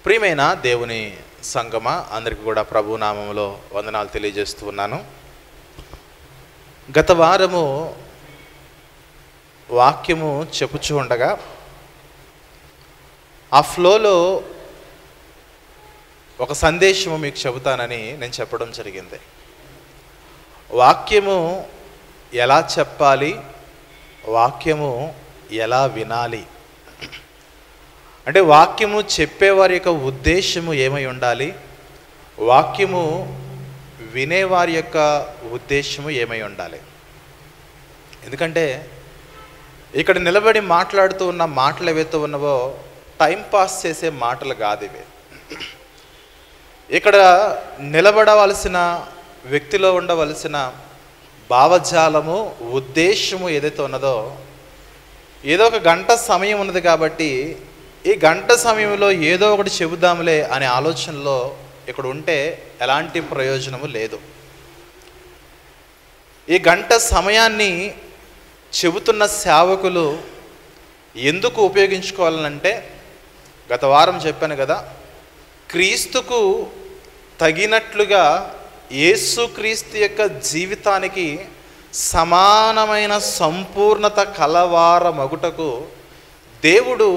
ప్రియమైన దేవుని సంగమ, అందరికీ కూడా ప్రభు నామములో వందనాలు తెలియజేస్తూ ఉన్నాను. గత వారము వాక్యము చెప్పుచూ ఉండగా ఆ ఫ్లోలో ఒక సందేశము మీకు చెబుతానని నేను చెప్పడం జరిగింది. వాక్యము ఎలా చెప్పాలి, వాక్యము ఎలా వినాలి, అంటే వాక్యము చెప్పేవారి యొక్క ఉద్దేశము ఏమై ఉండాలి, వాక్యము వినేవారి యొక్క ఉద్దేశము ఏమై ఉండాలి. ఎందుకంటే ఇక్కడ నిలబడి మాట్లాడుతూ ఉన్న మాటలు ఏవైతే ఉన్నవో టైంపాస్ చేసే మాటలు కాదు ఇవి. ఇక్కడ నిలబడవలసిన వ్యక్తిలో ఉండవలసిన భావజాలము, ఉద్దేశము ఏదైతే ఉన్నదో, ఏదో ఒక గంట సమయం ఉన్నది కాబట్టి ఈ గంట సమయంలో ఏదో ఒకటి చెబుదాంలే అనే ఆలోచనలో ఇక్కడ ఉంటే ఎలాంటి ప్రయోజనము లేదు. ఈ గంట సమయాన్ని చెబుతున్న సేవకులు ఎందుకు ఉపయోగించుకోవాలంటే, గత వారం చెప్పాను కదా, క్రీస్తుకు తగినట్లుగా యేసుక్రీస్తు యొక్క జీవితానికి సమానమైన సంపూర్ణత కలవార మగుటకు దేవుడు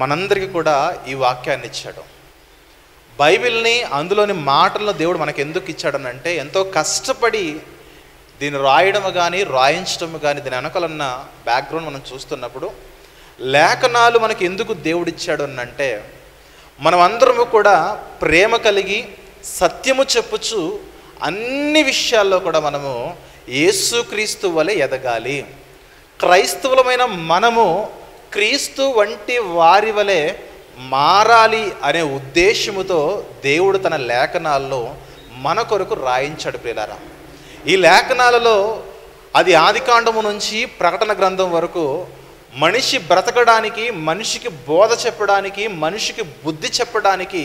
మనందరికీ కూడా ఈ వాక్యాన్ని ఇచ్చాడు. బైబిల్ని, అందులోని మాటలను దేవుడు మనకు ఎందుకు ఇచ్చాడనంటే, ఎంతో కష్టపడి దీన్ని రాయడము కానీ రాయించడము కానీ దీని వెనకాలన్న బ్యాక్గ్రౌండ్ మనం చూస్తున్నప్పుడు లేఖనాలు మనకి ఎందుకు దేవుడు ఇచ్చాడు అనంటే, మనం అందరము కూడా ప్రేమ కలిగి సత్యము చెప్పుచు అన్ని విషయాల్లో కూడా మనము యేసుక్రీస్తు వలె ఎదగాలి. క్రైస్తవులమైన మనము క్రీస్తు వంటి వారి వలె మారాలి అనే ఉద్దేశముతో దేవుడు తన లేఖనాల్లో మన కొరకు రాయించాడు. ప్రియులారా, ఈ లేఖనాలలో అది ఆదికాండము నుంచి ప్రకటన గ్రంథం వరకు మనిషి బ్రతకడానికి, మనిషికి బోధ చెప్పడానికి, మనిషికి బుద్ధి చెప్పడానికి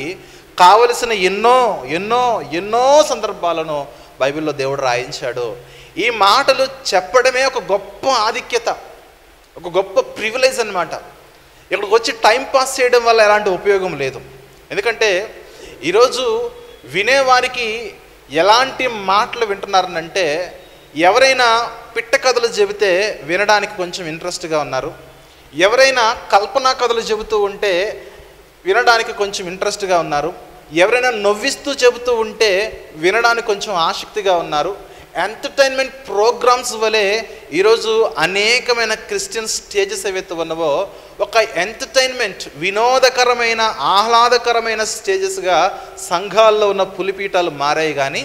కావలసిన ఎన్నో ఎన్నో ఎన్నో సందర్భాలను బైబిల్లో దేవుడు రాయించాడు. ఈ మాటలు చెప్పడమే ఒక గొప్ప ఆధిక్యత, ఒక గొప్ప ప్రివిలేజ్ అన్నమాట. ఇక్కడికి వచ్చి టైంపాస్ చేయడం వల్ల ఎలాంటి ఉపయోగం లేదు. ఎందుకంటే ఈరోజు వినేవారికి ఎలాంటి మాటలు వింటున్నారనంటే, ఎవరైనా పిట్ట కథలు చెబితే వినడానికి కొంచెం ఇంట్రెస్ట్గా ఉన్నారు, ఎవరైనా కల్పనా కథలు చెబుతూ ఉంటే వినడానికి కొంచెం ఇంట్రెస్ట్గా ఉన్నారు, ఎవరైనా నవ్విస్తూ చెబుతూ ఉంటే వినడానికి కొంచెం ఆసక్తిగా ఉన్నారు. ఎంటర్టైన్మెంట్ ప్రోగ్రామ్స్ వలె ఈరోజు అనేకమైన క్రిస్టియన్ స్టేజెస్ ఏవైతే ఉన్నవో ఒక ఎంటర్టైన్మెంట్, వినోదకరమైన, ఆహ్లాదకరమైన స్టేజెస్గా సంఘాల్లో ఉన్న పులిపీఠాలు మారాయి. కానీ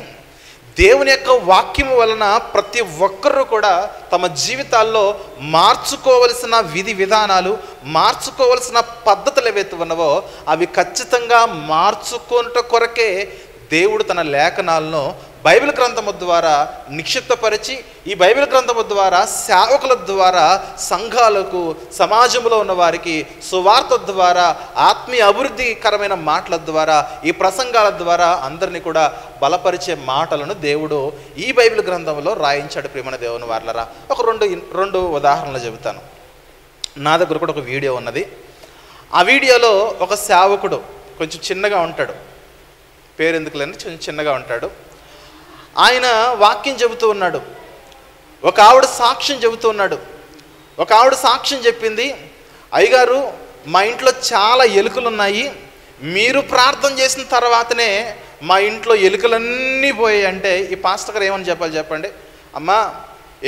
దేవుని యొక్క వాక్యము వలన ప్రతి ఒక్కరూ కూడా తమ జీవితాల్లో మార్చుకోవలసిన విధి విధానాలు, మార్చుకోవలసిన పద్ధతులు ఏవైతే ఉన్నవో అవి ఖచ్చితంగా మార్చుకున్నట కొరకే దేవుడు తన లేఖనాలను బైబిల్ గ్రంథము ద్వారా నిక్షిప్తపరిచి, ఈ బైబిల్ గ్రంథము ద్వారా సేవకుల ద్వారా సంఘాలకు, సమాజంలో ఉన్న వారికి సువార్త ద్వారా, ఆత్మీయ అభివృద్ధికరమైన మాటల ద్వారా, ఈ ప్రసంగాల ద్వారా అందరినీ కూడా బలపరిచే మాటలను దేవుడు ఈ బైబిల్ గ్రంథంలో రాయించాడు. ప్రియమైన దేవుని వారలారా, ఒక రెండు ఉదాహరణలు చెబుతాను. నా దగ్గర కూడా ఒక వీడియో ఉన్నది. ఆ వీడియోలో ఒక సేవకుడు కొంచెం చిన్నగా ఉంటాడు, పేరు ఎందుకు లేని కొంచెం చిన్నగా ఉంటాడు. ఆయన వాక్యం చెబుతూ ఉన్నాడు. ఒక ఆవిడ సాక్ష్యం చెబుతూ ఉన్నాడు. ఒక ఆవిడ సాక్ష్యం చెప్పింది, అయ్యగారు మా ఇంట్లో చాలా ఎలుకలు ఉన్నాయి, మీరు ప్రార్థన చేసిన తర్వాతనే మా ఇంట్లో ఎలుకలన్నీ పోయాయి. అంటే ఈ పాస్టర్ గారు ఏమని చెప్పండి, అమ్మా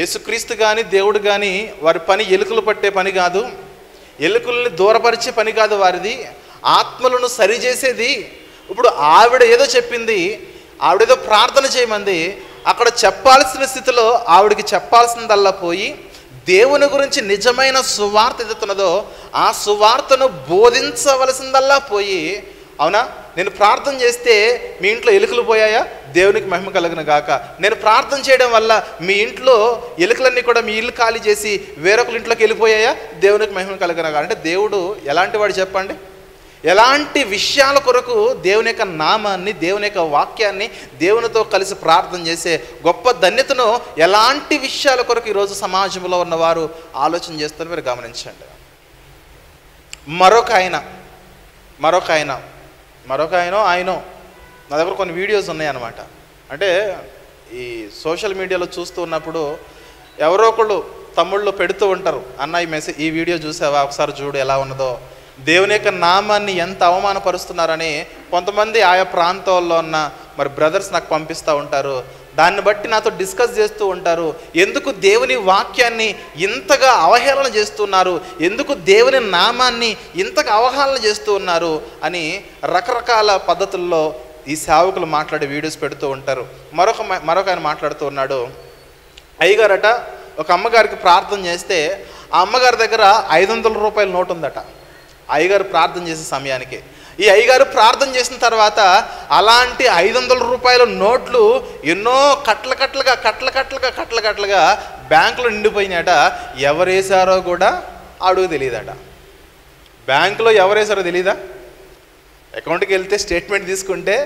యేసుక్రీస్తు కానీ దేవుడు కానీ వారి పని ఎలుకలు పట్టే పని కాదు, ఎలుకల్ని దూరపరిచే పని కాదు వారిది, ఆత్మలను సరిచేసేది. ఇప్పుడు ఆవిడ ఏదో చెప్పింది, ఆవిడేదో ప్రార్థన చేయమంది, అక్కడ చెప్పాల్సిన స్థితిలో ఆవిడకి చెప్పాల్సిందల్లా పోయి దేవుని గురించి నిజమైన సువార్త ఎదుగుతున్నదో ఆ సువార్తను బోధించవలసిందల్లా పోయి, అవునా నేను ప్రార్థన చేస్తే మీ ఇంట్లో ఎలుకలు పోయాయా, దేవునికి మహిమ కలుగును గాక, నేను ప్రార్థన చేయడం వల్ల మీ ఇంట్లో ఎలుకలన్నీ కూడా మీ ఇల్లు ఖాళీ చేసి వేరొకరి ఇంట్లోకి వెళ్ళిపోయాయా, దేవునికి మహిమ కలుగును గాక. అంటే దేవుడు ఎలాంటి వాడు చెప్పండి? ఎలాంటి విషయాల కొరకు దేవుని యొక్క నామాన్ని, దేవుని యొక్క వాక్యాన్ని దేవునితో కలిసి ప్రార్థన చేసే గొప్ప ధన్యతను ఎలాంటి విషయాల కొరకు ఈరోజు సమాజంలో ఉన్నవారు ఆలోచన చేస్తారు మీరు గమనించండి. మరొక ఆయన మరొక ఆయన నా దగ్గర కొన్ని వీడియోస్ ఉన్నాయన్నమాట. అంటే ఈ సోషల్ మీడియాలో చూస్తూ ఉన్నప్పుడు ఎవరో ఒకళ్ళు తమ్ముళ్ళు పెడుతూ ఉంటారు, అన్న ఈ వీడియో చూసావా, ఒకసారి చూడు ఎలా ఉన్నదో, దేవుని యొక్క నామాన్ని ఎంత అవమానపరుస్తున్నారని కొంతమంది ఆయా ప్రాంతాల్లో ఉన్న మరి బ్రదర్స్ నాకు పంపిస్తూ ఉంటారు. దాన్ని బట్టి నాతో డిస్కస్ చేస్తూ ఉంటారు, ఎందుకు దేవుని వాక్యాన్ని ఇంతగా అవహేళన చేస్తున్నారు, ఎందుకు దేవుని నామాన్ని ఇంతగా అవహేళన చేస్తూ ఉన్నారు అని రకరకాల పద్ధతుల్లో ఈ సేవకులు మాట్లాడే వీడియోస్ పెడుతూ ఉంటారు. మరొక ఆయన మాట్లాడుతూ ఉన్నాడు, అయ్యగారట ఒక అమ్మగారికి ప్రార్థన చేస్తే ఆ అమ్మగారి దగ్గర 500 రూపాయల నోటు ఉందట. అయ్యగారు ప్రార్థన చేసే సమయానికి ఈ అయ్యగారు ప్రార్థన చేసిన తర్వాత అలాంటి 500 రూపాయల నోట్లు ఎన్నో కట్లకట్లుగా బ్యాంకులో నిండిపోయినాయట. ఎవరేసారో కూడా అడుగు తెలియదట. బ్యాంకులో ఎవరేసారో తెలీదా? అకౌంట్కి వెళ్తే స్టేట్మెంట్ తీసుకుంటే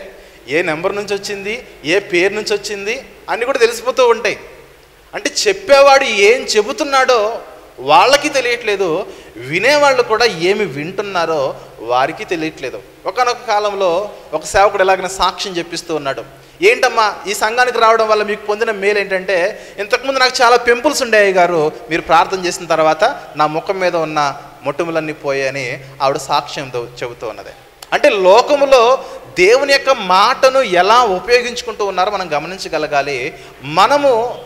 ఏ నెంబర్ నుంచి వచ్చింది, ఏ పేరు నుంచి వచ్చింది అన్నీ కూడా తెలిసిపోతూ ఉంటాయి. అంటే చెప్పేవాడు ఏం చెబుతున్నాడో వాళ్ళకి తెలియట్లేదు, వినేవాళ్ళు కూడా ఏమి వింటున్నారో వారికి తెలియట్లేదు. ఒకనొక కాలంలో ఒక సేవకుడు ఎలాగైనా సాక్ష్యం చెప్పిస్తూ ఉన్నాడు. ఏంటమ్మా ఈ సంఘానికి రావడం వల్ల మీకు పొందిన మేలు ఏంటంటే, ఇంతకుముందు నాకు చాలా పింపుల్స్ ఉండేవి గారు, మీరు ప్రార్థన చేసిన తర్వాత నా ముఖం మీద ఉన్న మొటిమలన్నీ పోయాయని ఆవిడ సాక్ష్యం చెబుతూ ఉన్నది. అంటే లోకములో దేవుని యొక్క మాటను ఎలా ఉపయోగించుకుంటూ ఉన్నారో మనం గమనించగలగాలి.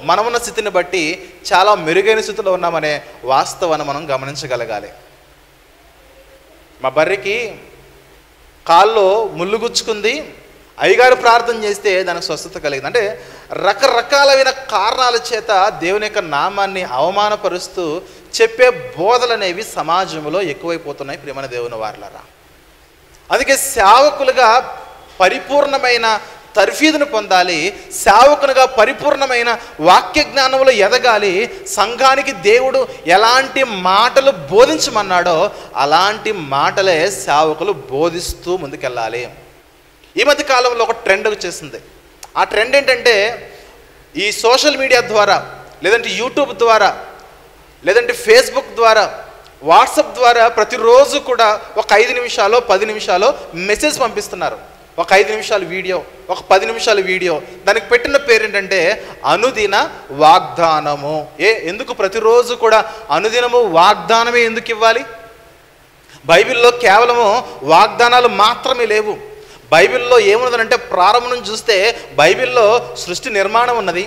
మనమున్న స్థితిని బట్టి చాలా మెరుగైన స్థితిలో ఉన్నామనే వాస్తవాన్ని మనం గమనించగలగాలి. మా బర్రెకి కాల్లో ముళ్ళు గుచ్చుకుంది, అయ్యగారు ప్రార్థన చేస్తే దానికి స్వస్థత కలిగింది. అంటే రకరకాలైన కారణాల చేత దేవుని యొక్క నామాన్ని అవమానపరుస్తూ చెప్పే బోధలు అనేవి సమాజంలో ఎక్కువైపోతున్నాయి. ప్రియమైన దేవుని వారలారా, అందుకే సేవకులుగా పరిపూర్ణమైన తర్ఫీదును పొందాలి, సేవకునిగా పరిపూర్ణమైన వాక్య జ్ఞానంలో ఎదగాలి. సంఘానికి దేవుడు ఎలాంటి మాటలు బోధించమన్నాడో అలాంటి మాటలే సేవకులు బోధిస్తూ ముందుకెళ్ళాలి. ఈ మధ్య కాలంలో ఒక ట్రెండ్ వచ్చేసింది. ఆ ట్రెండ్ ఏంటంటే, ఈ సోషల్ మీడియా ద్వారా, లేదంటే యూట్యూబ్ ద్వారా, లేదంటే ఫేస్బుక్ ద్వారా, వాట్సాప్ ద్వారా ప్రతిరోజు కూడా ఒక 5 నిమిషాలు 10 నిమిషాలు మెసేజ్ పంపిస్తున్నారు. ఒక 5 నిమిషాల వీడియో, ఒక 10 నిమిషాల వీడియో. దానికి పెట్టిన పేరు ఏంటంటే అనుదిన వాగ్దానము. ఎందుకు ప్రతిరోజు కూడా అనుదినము వాగ్దానమే ఎందుకు ఇవ్వాలి? బైబిల్లో కేవలము వాగ్దానాలు మాత్రమే లేవు. బైబిల్లో ఏమున్నదంటే, ప్రారంభం నుంచి చూస్తే బైబిల్లో సృష్టి నిర్మాణం ఉన్నది,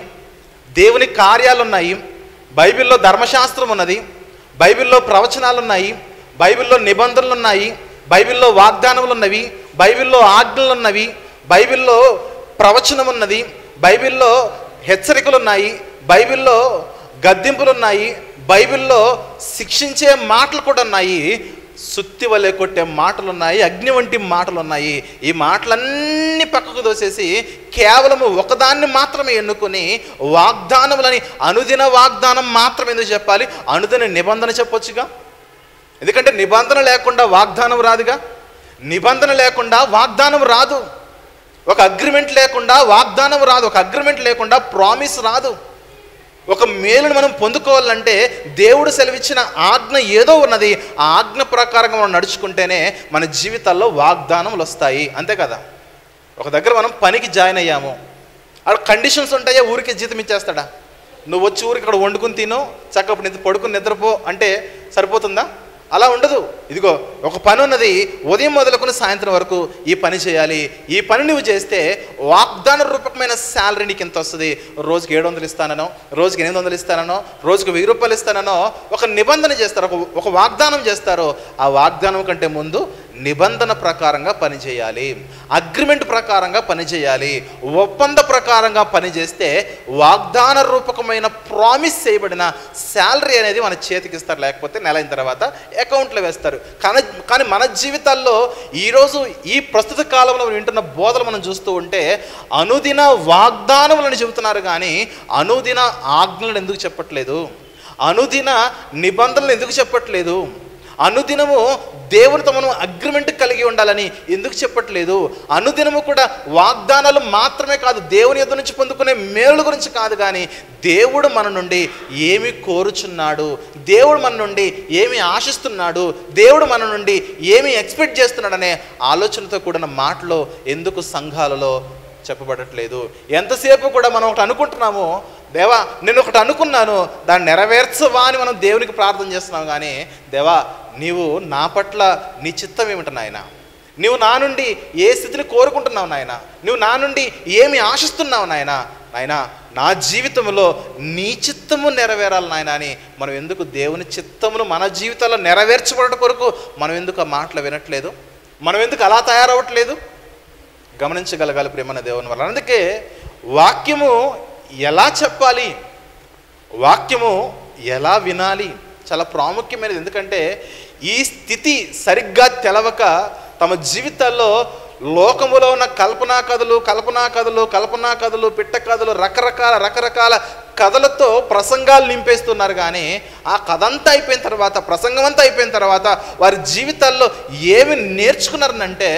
దేవుని కార్యాలు ఉన్నాయి, బైబిల్లో ధర్మశాస్త్రం ఉన్నది, బైబిల్లో ప్రవచనాలు ఉన్నాయి, బైబిల్లో నిబంధనలు ఉన్నాయి, బైబిల్లో వాగ్దానములు ఉన్నవి, బైబిల్లో ఆజ్ఞలు ఉన్నవి, బైబిల్లో ప్రవచనం ఉన్నది, బైబిల్లో హెచ్చరికలు ఉన్నాయి, బైబిల్లో గద్దింపులు ఉన్నాయి, బైబిల్లో శిక్షించే మాటలు కూడా ఉన్నాయి, సుత్తి వలె కొట్టే మాటలు ఉన్నాయి, అగ్ని వంటి మాటలు ఉన్నాయి. ఈ మాటలన్నీ పక్కకు దోసేసి కేవలము ఒకదాన్ని మాత్రమే ఎన్నుకొని వాగ్దానములని అనుదిన వాగ్దానం మాత్రం ఎందుకు చెప్పాలి? అనుదిన నిబంధన చెప్పొచ్చుగా. ఎందుకంటే నిబంధన లేకుండా వాగ్దానం రాదుగా, నిబంధన లేకుండా వాగ్దానం రాదు, ఒక అగ్రిమెంట్ లేకుండా వాగ్దానం రాదు, ఒక అగ్రిమెంట్ లేకుండా ప్రామిస్ రాదు. ఒక మేలును మనం పొందుకోవాలంటే దేవుడు సెలవిచ్చిన ఆజ్ఞ ఏదో ఉన్నది, ఆ ఆజ్ఞ ప్రకారంగా మనం నడుచుకుంటేనే మన జీవితాల్లో వాగ్దానములు వస్తాయి. అంతే కదా. ఒక దగ్గర మనం పనికి జాయిన్ అయ్యాము, అక్కడ కండిషన్స్ ఉంటాయా? ఊరికి జీతం ఇచ్చేస్తాడా? నువ్వు వచ్చి ఊరికి ఇక్కడ వండుకుని తిను, చక్కగా పడుకుని నిద్రపో అంటే సరిపోతుందా? అలా ఉండదు. ఇదిగో ఒక పని ఉన్నది, ఉదయం మొదలుకొని సాయంత్రం వరకు ఈ పని చేయాలి, ఈ పని నువ్వు చేస్తే వాగ్దాన రూపకమైన శాలరీ నీకు ఎంత వస్తుంది, రోజుకి 700 ఇస్తానో, రోజుకి 800 ఇస్తానో, రోజుకి 1000 రూపాయలు ఇస్తానో ఒక నిబంధన చేస్తారు, ఒక వాగ్దానం చేస్తారు. ఆ వాగ్దానం కంటే ముందు నిబంధన ప్రకారంగా పనిచేయాలి, అగ్రిమెంట్ ప్రకారంగా పనిచేయాలి, ఒప్పంద ప్రకారంగా పనిచేస్తే వాగ్దాన రూపకమైన ప్రామిస్ చేయబడిన శాలరీ అనేది మన చేతికి ఇస్తారు, లేకపోతే నెల అయిన తర్వాత అకౌంట్లో వేస్తారు. కానీ మన జీవితాల్లో ఈరోజు ఈ ప్రస్తుత కాలంలో వింటున్న బోధలు మనం చూస్తూ ఉంటే అనుదిన వాగ్దానములను చెబుతున్నారు, కానీ అనుదిన ఆజ్ఞలను ఎందుకు చెప్పట్లేదు? అనుదిన నిబంధనలు ఎందుకు చెప్పట్లేదు? అనుదినము దేవునితో మనం అగ్రిమెంట్ కలిగి ఉండాలని ఎందుకు చెప్పట్లేదు? అనుదినము కూడా వాగ్దానాలు మాత్రమే కాదు, దేవుని యొద్ద నుంచి పొందుకునే మేలుల గురించి కాదు, కానీ దేవుడు మన నుండి ఏమి కోరుచున్నాడు, దేవుడు మన నుండి ఏమి ఆశిస్తున్నాడు, దేవుడు మన నుండి ఏమి ఎక్స్పెక్ట్ చేస్తున్నాడనే ఆలోచనతో కూడిన మాటలో ఎందుకు సంఘాలలో చెప్పబడట్లేదు? ఎంతసేపు కూడా మనం ఒకటి అనుకుంటున్నాము, దేవా నేను ఒకటి అనుకున్నాను దాన్ని నెరవేర్చవా అని మనం దేవునికి ప్రార్థన చేస్తున్నాం, కానీ దేవా నీవు నా పట్ల నీ చిత్తం ఏమిటి నాయన, నువ్వు నా నుండి ఏ స్థితిని కోరుకుంటున్నావు నాయన, నువ్వు నా నుండి ఏమి ఆశిస్తున్నావు నాయన, నాయన నా జీవితంలో నీ చిత్తము నెరవేరాలి నాయన అని మనం ఎందుకు దేవుని చిత్తమును మన జీవితాల్లో నెరవేర్చబడట కొరకు మనం ఎందుకు ఆ మాటలు వినట్లేదు? మనం ఎందుకు అలా తయారవ్వట్లేదు? గమనించగలగాలి ప్రియమైన దేవుని వల్ల. అందుకే వాక్యము ఎలా చెప్పాలి, వాక్యము ఎలా వినాలి చాలా ప్రాముఖ్యమైనది. ఎందుకంటే ఈ స్థితి సరిగ్గా తెలవక తమ జీవితాల్లో లోకములో ఉన్న కల్పనా కథలు పిట్ట కథలు రకరకాల కథలతో ప్రసంగాలు నింపేస్తున్నారు, కానీ ఆ కథ అంతా అయిపోయిన తర్వాత, ప్రసంగం అంతా అయిపోయిన తర్వాత వారి జీవితాల్లో ఏమి నేర్చుకున్నారనంటే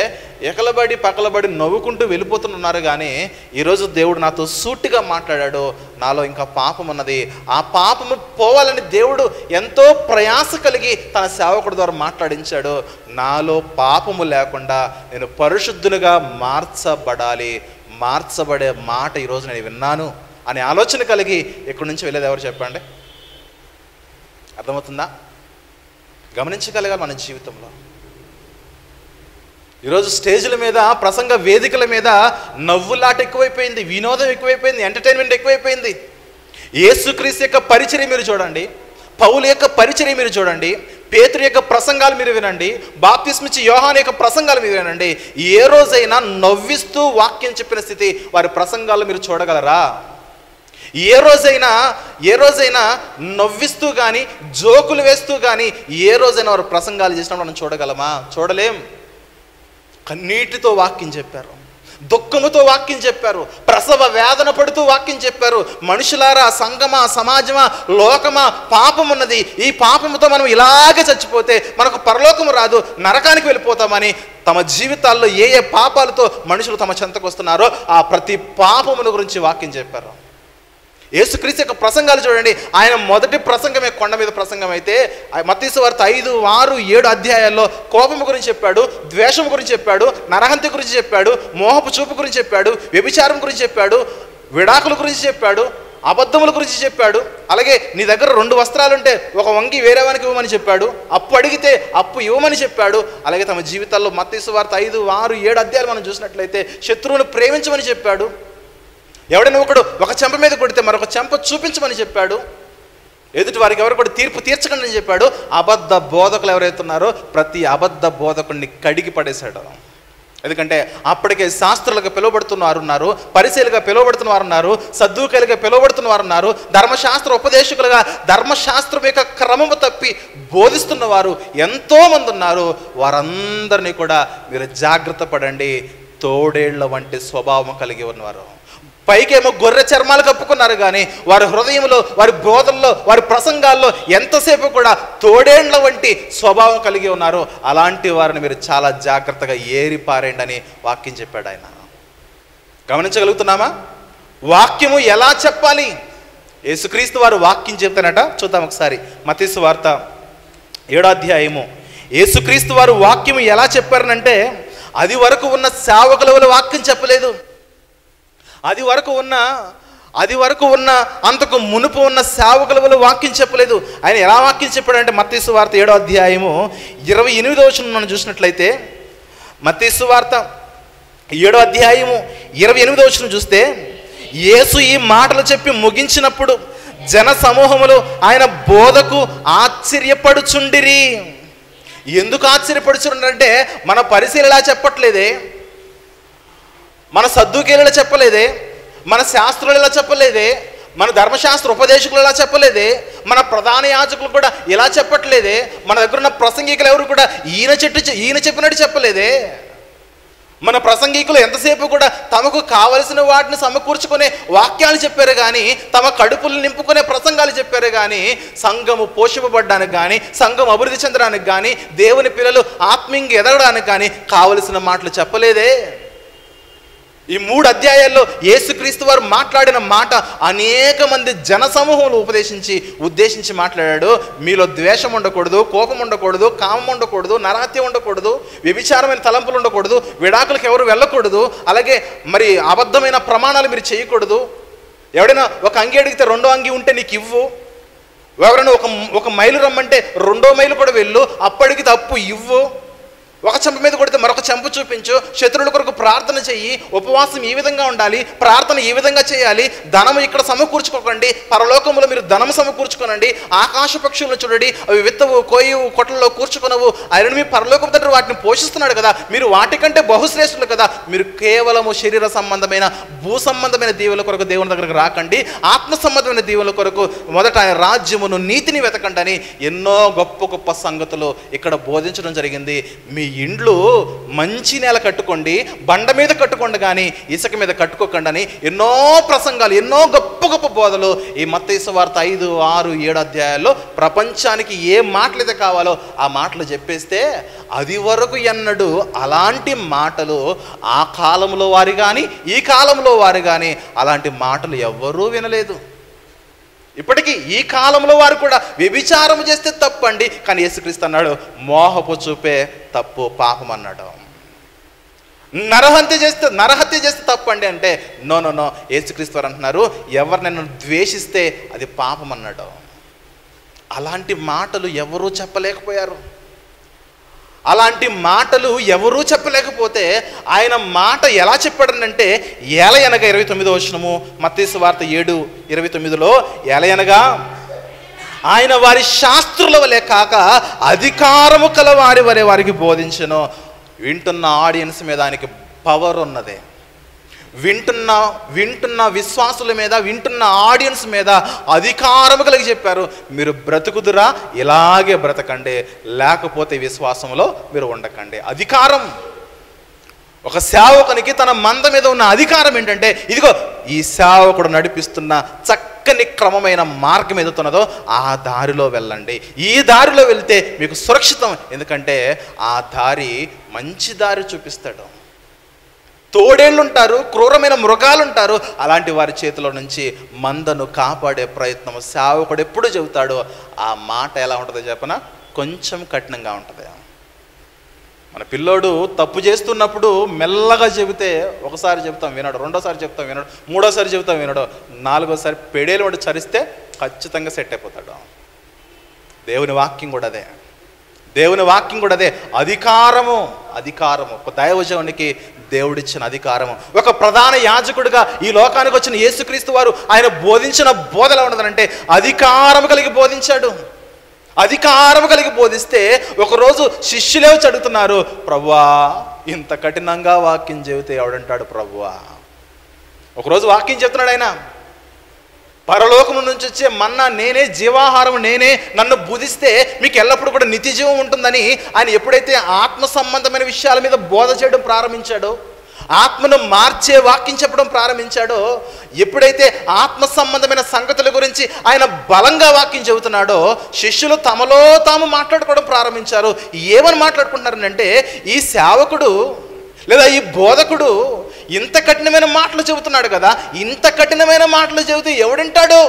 ఎకలబడి పకలబడి నవ్వుకుంటూ వెళ్ళిపోతున్నారు. కానీ ఈరోజు దేవుడు నాతో సూటిగా మాట్లాడాడు, నాలో ఇంకా పాపం ఉన్నది, ఆ పాపము పోవాలని దేవుడు ఎంతో ప్రయాస కలిగి తన సేవకుడి ద్వారా మాట్లాడించాడు. నాలో పాపము లేకుండా నేను పరిశుద్ధులుగా మార్చబడే మాట ఈరోజు నేను విన్నాను అనే ఆలోచన కలిగి ఇక్కడి నుంచి వెళ్ళేది ఎవరు చెప్పండి? అర్థమవుతుందా? గమనించగలగాలి మన జీవితంలో. ఈరోజు స్టేజ్ల మీద, ప్రసంగ వేదికల మీద నవ్వులాట ఎక్కువైపోయింది, వినోదం ఎక్కువైపోయింది, ఎంటర్టైన్మెంట్ ఎక్కువైపోయింది. యేసుక్రీస్తు యొక్క పరిచర్య మీరు చూడండి, పౌలు యొక్క పరిచర్య మీరు చూడండి, పేతురు యొక్క ప్రసంగాలు మీరు వినండి, బాప్తిస్మిచ్చి యోహాను యొక్క ప్రసంగాలు మీరు వినండి. ఏ రోజైనా నవ్విస్తూ వాక్యం చెప్పిన స్థితి వారి ప్రసంగాలు మీరు చూడగలరా? ఏ రోజైనా నవ్విస్తూ కానీ జోకులు వేస్తూ కానీ ఏ రోజైనా వారు ప్రసంగాలు చేసినప్పుడు మనం చూడగలమా? చూడలేం. కన్నీటితో వాక్యం చెప్పారు, దుఃఖముతో వాక్యం చెప్పారు, ప్రసవ వేదన పడుతూ వాక్యం చెప్పారు. మనుషులారా, సంఘమా, సమాజమా, లోకమా, పాపం ఉన్నది, ఈ పాపముతో మనం ఇలాగే చచ్చిపోతే మనకు పరలోకము రాదు, నరకానికి వెళ్ళిపోతామని తమ జీవితాల్లో ఏ పాపాలతో మనుషులు తమ చెంతకు వస్తున్నారో ఆ ప్రతి పాపముల గురించి వాక్యం చెప్పారు. యేసుక్రీస్తు యొక్క ప్రసంగాలు చూడండి. ఆయన మొదటి ప్రసంగమే కొండ మీద ప్రసంగం అయితే, మత్తయి సువార్త 5, 6, 7 అధ్యాయాల్లో కోపము గురించి చెప్పాడు, ద్వేషం గురించి చెప్పాడు, నరహంత్య గురించి చెప్పాడు, మోహపు చూపు గురించి చెప్పాడు, వ్యభిచారం గురించి చెప్పాడు, విడాకుల గురించి చెప్పాడు, అబద్ధముల గురించి చెప్పాడు. అలాగే నీ దగ్గర 2 వస్త్రాలుంటే ఒక వంగి వేరేవానికి ఇవ్వమని చెప్పాడు, అప్పు అడిగితే అప్పు ఇవ్వమని చెప్పాడు. అలాగే తమ జీవితాల్లో మత్తయి సువార్త 5, 6, 7 అధ్యాయాలు మనం చూసినట్లయితే శత్రువును ప్రేమించమని చెప్పాడు. ఎవడైనా ఒకడు ఒక చెంప మీద కొడితే మరొక చెంప చూపించమని చెప్పాడు. ఎదుటి వారికి ఎవరు కూడా తీర్పు తీర్చకండి అని చెప్పాడు. అబద్ధ బోధకులు ఎవరైతే ఉన్నారో ప్రతి అబద్ధ బోధకుడిని కడిగి పడేశాడు. ఎందుకంటే అప్పటికే శాస్త్రులుగా పిలువబడుతున్న వారు ఉన్నారు, పరిశీలుగా పిలువబడుతున్న వారు ఉన్నారు, సద్దూకలుగా పిలువబడుతున్న వారు ఉన్నారు, ధర్మశాస్త్ర ఉపదేశకులుగా ధర్మశాస్త్రం యొక్క క్రమము తప్పి బోధిస్తున్న వారు ఎంతోమంది ఉన్నారు. వారందరినీ కూడా మీరు జాగ్రత్త పడండి. తోడేళ్ల వంటి స్వభావం కలిగి ఉన్నవారు, పైకేమో గొర్రె చర్మాలు కప్పుకున్నారు, కానీ వారి హృదయంలో, వారి బోధల్లో, వారి ప్రసంగాల్లో ఎంతసేపు కూడా తోడేండ్ల వంటి స్వభావం కలిగి ఉన్నారు. అలాంటి వారిని మీరు చాలా జాగ్రత్తగా ఏరిపారేయండి అని వాక్యం చెప్పాడు ఆయన. గమనించగలుగుతున్నామా? వాక్యము ఎలా చెప్పాలి? యేసుక్రీస్తు వారు వాక్యం చెప్తానట. చూద్దాం ఒకసారి. మత్తయి సువార్త 7వ అధ్యాయము. యేసుక్రీస్తు వారు వాక్యము ఎలా చెప్పారనంటే, అది వరకు ఉన్న సేవకుల వల్ల వాక్యం చెప్పలేదు. అది వరకు ఉన్న అంతకు మునుపు ఉన్న సేవకుల వల్ల వాక్యం చెప్పలేదు. ఆయన ఎలా వాక్యం చెప్పాడంటే, మత్తయి సువార్త 7వ అధ్యాయము 28వ వచనం మనం చూసినట్లయితే, మత్తయి సువార్త 7వ అధ్యాయము 28వ వచనం చూస్తే, యేసు ఈ మాటలు చెప్పి ముగించినప్పుడు జన సమూహములు ఆయన బోధకు ఆశ్చర్యపడుచుండిరి. ఎందుకు ఆశ్చర్యపడుచుండంటే, మన పరిశీలన ఎలా చెప్పట్లేదే, మన సద్దూకేలు ఇలా చెప్పలేదే, మన శాస్త్రులు ఇలా చెప్పలేదే, మన ధర్మశాస్త్ర ఉపదేశకులు ఇలా చెప్పలేదే, మన ప్రధాన యాజకులు కూడా ఇలా చెప్పట్లేదే, మన దగ్గర ఉన్న ప్రసంగికులు ఎవరు కూడా ఈయన చెప్పినట్టు చెప్పలేదే. మన ప్రసంగికులు ఎంతసేపు కూడా తమకు కావలసిన వాటిని సమకూర్చుకునే వాక్యాలు చెప్పారు కానీ, తమ కడుపులు నింపుకునే ప్రసంగాలు చెప్పారు కానీ, సంఘము పోషింపబడ్డానికి కానీ, సంఘం అభివృద్ధి చెందడానికి కానీ, దేవుని పిల్లలు ఆత్మీయంగా ఎదగడానికి కానీ కావలసిన మాటలు చెప్పలేదే. ఈ 3 అధ్యాయాల్లో యేసుక్రీస్తు వారు మాట్లాడిన మాట అనేక మంది జనసమూహంలో ఉద్దేశించి మాట్లాడాడు. మీలో ద్వేషం ఉండకూడదు, కోపం ఉండకూడదు, కామం ఉండకూడదు, నరహత్య ఉండకూడదు, వ్యభిచారమైన తలంపులు ఉండకూడదు, విడాకులకు ఎవరు వెళ్ళకూడదు, అలాగే మరి అబద్ధమైన ప్రమాణాలు మీరు చేయకూడదు. ఎవడైనా ఒక అంగి అడిగితే 2వ అంగి ఉంటే నీకు ఇవ్వు. ఎవరైనా ఒక మైలు రమ్మంటే 2వ మైలు కూడా వెళ్ళు, అప్పటికి తప్పు ఇవ్వు. ఒక చెంప మీద కొడితే మరొక చెంప చూపించు. శత్రువుల కొరకు ప్రార్థన చెయ్యి. ఉపవాసం ఈ విధంగా ఉండాలి, ప్రార్థన ఈ విధంగా చేయాలి. ధనము ఇక్కడ సమకూర్చుకోకండి, పరలోకంలో మీరు ధనము సమకూర్చుకోనండి. ఆకాశ పక్షులను చూడండి, అవి విత్తవు, కోయవు, కొట్లలో కూర్చుకొనవు. ఆయన మీ పరలోకపు తండ్రి వాటిని పోషిస్తున్నాడు కదా, మీరు వాటికంటే బహుశ్రేష్ఠులు కదా. మీరు కేవలము శరీర సంబంధమైన భూ సంబంధమైన దీవుల కొరకు దేవుని దగ్గరకు రాకండి, ఆత్మ సంబంధమైన దీవుల కొరకు మొదట ఆయన రాజ్యమును నీతిని వెతకండి అని ఎన్నో గొప్ప గొప్ప సంగతులు ఇక్కడ బోధించడం జరిగింది. మీ ఇండ్లు మంచి నేల కట్టుకోండి, బండ మీద కట్టుకోండి కానీ ఇసుక మీద కట్టుకోకండి అని ఎన్నో ప్రసంగాలు, ఎన్నో గొప్ప గొప్ప బోధలు ఈ మత్తయి సువార్త 5, 6, 7 అధ్యాయాల్లో ప్రపంచానికి ఏ మాటలైతే కావాలో ఆ మాటలు చెప్పేస్తే, అది వరకు ఎన్నడూ అలాంటి మాటలు ఆ కాలంలో వారు కానీ ఈ కాలంలో వారు కానీ అలాంటి మాటలు ఎవ్వరూ వినలేదు. ఇప్పటికీ ఈ కాలంలో వారు కూడా వ్యభిచారం చేస్తే తప్పండి, కానీ యేసుక్రీస్తు అన్నాడు మోహపు చూపే తప్పు, పాపం అన్నాడు. నరహత్య చేస్తే తప్పండి అంటే నో యేసుక్రీస్తు వారు అంటున్నారు ఎవరు నన్ను ద్వేషిస్తే అది పాపం అన్నాడు. అలాంటి మాటలు ఎవరూ చెప్పలేకపోయారు. అలాంటి మాటలు ఎవరూ చెప్పలేకపోతే ఆయన మాట ఎలా చెప్పాడనంటే, ఏలయనగా 29వ వచనము మత్తయి సువార్త 7:29లో, ఏలయనగా ఆయన వారి శాస్త్రుల వలె కాక అధికారము కల వారి వలె వారికి బోధించెను. వింటున్న ఆడియన్స్ మీద ఆయనకి పవర్ ఉన్నది. వింటున్న విశ్వాసుల మీద, వింటున్న ఆడియన్స్ మీద అధికారము కలిగి చెప్పారు. మీరు బ్రతుకుదురా, ఇలాగే బ్రతకండి, లేకపోతే విశ్వాసంలో మీరు ఉండకండి. అధికారం. ఒక సేవకునికి తన మంద మీద ఉన్న అధికారం ఏంటంటే, ఇదిగో ఈ సేవకుడు నడిపిస్తున్న చక్కని క్రమమైన మార్గం ఏదవుతున్నదో ఆ దారిలో వెళ్ళండి. ఈ దారిలో వెళ్తే మీకు సురక్షితం. ఎందుకంటే ఆ దారి మంచి దారి చూపిస్తాడు. తోడేళ్ళు ఉంటారు, క్రూరమైన మృగాలు ఉంటారు, అలాంటి వారి చేతిలో నుంచి మందను కాపాడే ప్రయత్నం సేవకుడు ఎప్పుడు చెబుతాడో ఆ మాట ఎలా ఉంటుందో చెప్పనా, కొంచెం కఠినంగా ఉంటుంది. మన పిల్లోడు తప్పు చేస్తున్నప్పుడు మెల్లగా చెబితే ఒకసారి చెబుతాం వినడు, రెండోసారి చెప్తాం వినడు, మూడోసారి చెబుతాం వినడు, 4వసారి పెడేలు వాడు చరిస్తే ఖచ్చితంగా సెట్ అయిపోతాడు. దేవుని వాక్యం కూడా అదే. అధికారము. ఒక దైవజనునికి దేవుడిచ్చిన అధికారము. ఒక ప్రధాన యాజకుడిగా ఈ లోకానికి వచ్చిన యేసుక్రీస్తు వారు ఆయన బోధించిన బోధ ఎలా ఉండదనంటే అధికారము కలిగి బోధించాడు. అధికారము కలిగి బోధిస్తే ఒకరోజు శిష్యులే అడుగుతున్నారు, ప్రభువా ఇంత కఠినంగా వాక్యం చెబితే ఎవడంటాడు ప్రభువా. ఒకరోజు వాక్యం చెప్తున్నాడు ఆయన, పరలోకము నుంచి వచ్చే మన్నా నేనే, జీవాహారం నేనే, నన్ను బుధిస్తే మీకు ఎల్లప్పుడూ కూడా నిత్య జీవం ఉంటుందని ఆయన ఎప్పుడైతే ఆత్మ సంబంధమైన విషయాల మీద బోధ చేయడం ప్రారంభించాడో, ఆత్మను మార్చే వాక్యం చెప్పడం ప్రారంభించాడో, ఎప్పుడైతే ఆత్మ సంబంధమైన సంగతుల గురించి ఆయన బలంగా వాక్యం చెబుతున్నాడో శిష్యులు తమలో తాము మాట్లాడుకోవడం ప్రారంభించారు. ఏమని మాట్లాడుకుంటున్నారంటే, ఈ సేవకుడు లేదా ఈ బోధకుడు ఇంత కఠినమైన మాటలు చెబుతున్నాడు కదా, ఇంత కఠినమైన మాటలు చెబితే ఎవడింటాడు?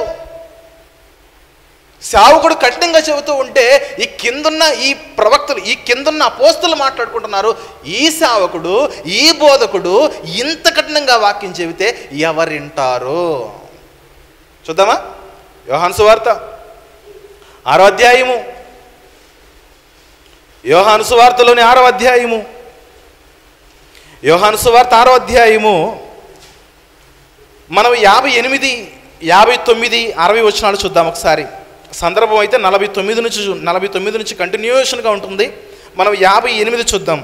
సేవకుడు కఠినంగా చెబుతూ ఉంటే ఈ కిందున్న ఈ ప్రవక్తలు, ఈ కిందున్న అపోస్తులు మాట్లాడుకుంటున్నారు, ఈ సేవకుడు, ఈ బోధకుడు ఇంత కఠినంగా వాక్యం చెబితే ఎవరింటారు? చూద్దామా? యోహాను సువార్త 6వ అధ్యాయము, యోహాను సువార్తలోని 6వ అధ్యాయము, యోహాను సువార్త 6వ అధ్యాయము మనం 58, 59, 60 వచనాలు చూద్దాం ఒకసారి. సందర్భం అయితే 49 నుంచి కంటిన్యూషన్గా ఉంటుంది. మనం 58 చూద్దాం.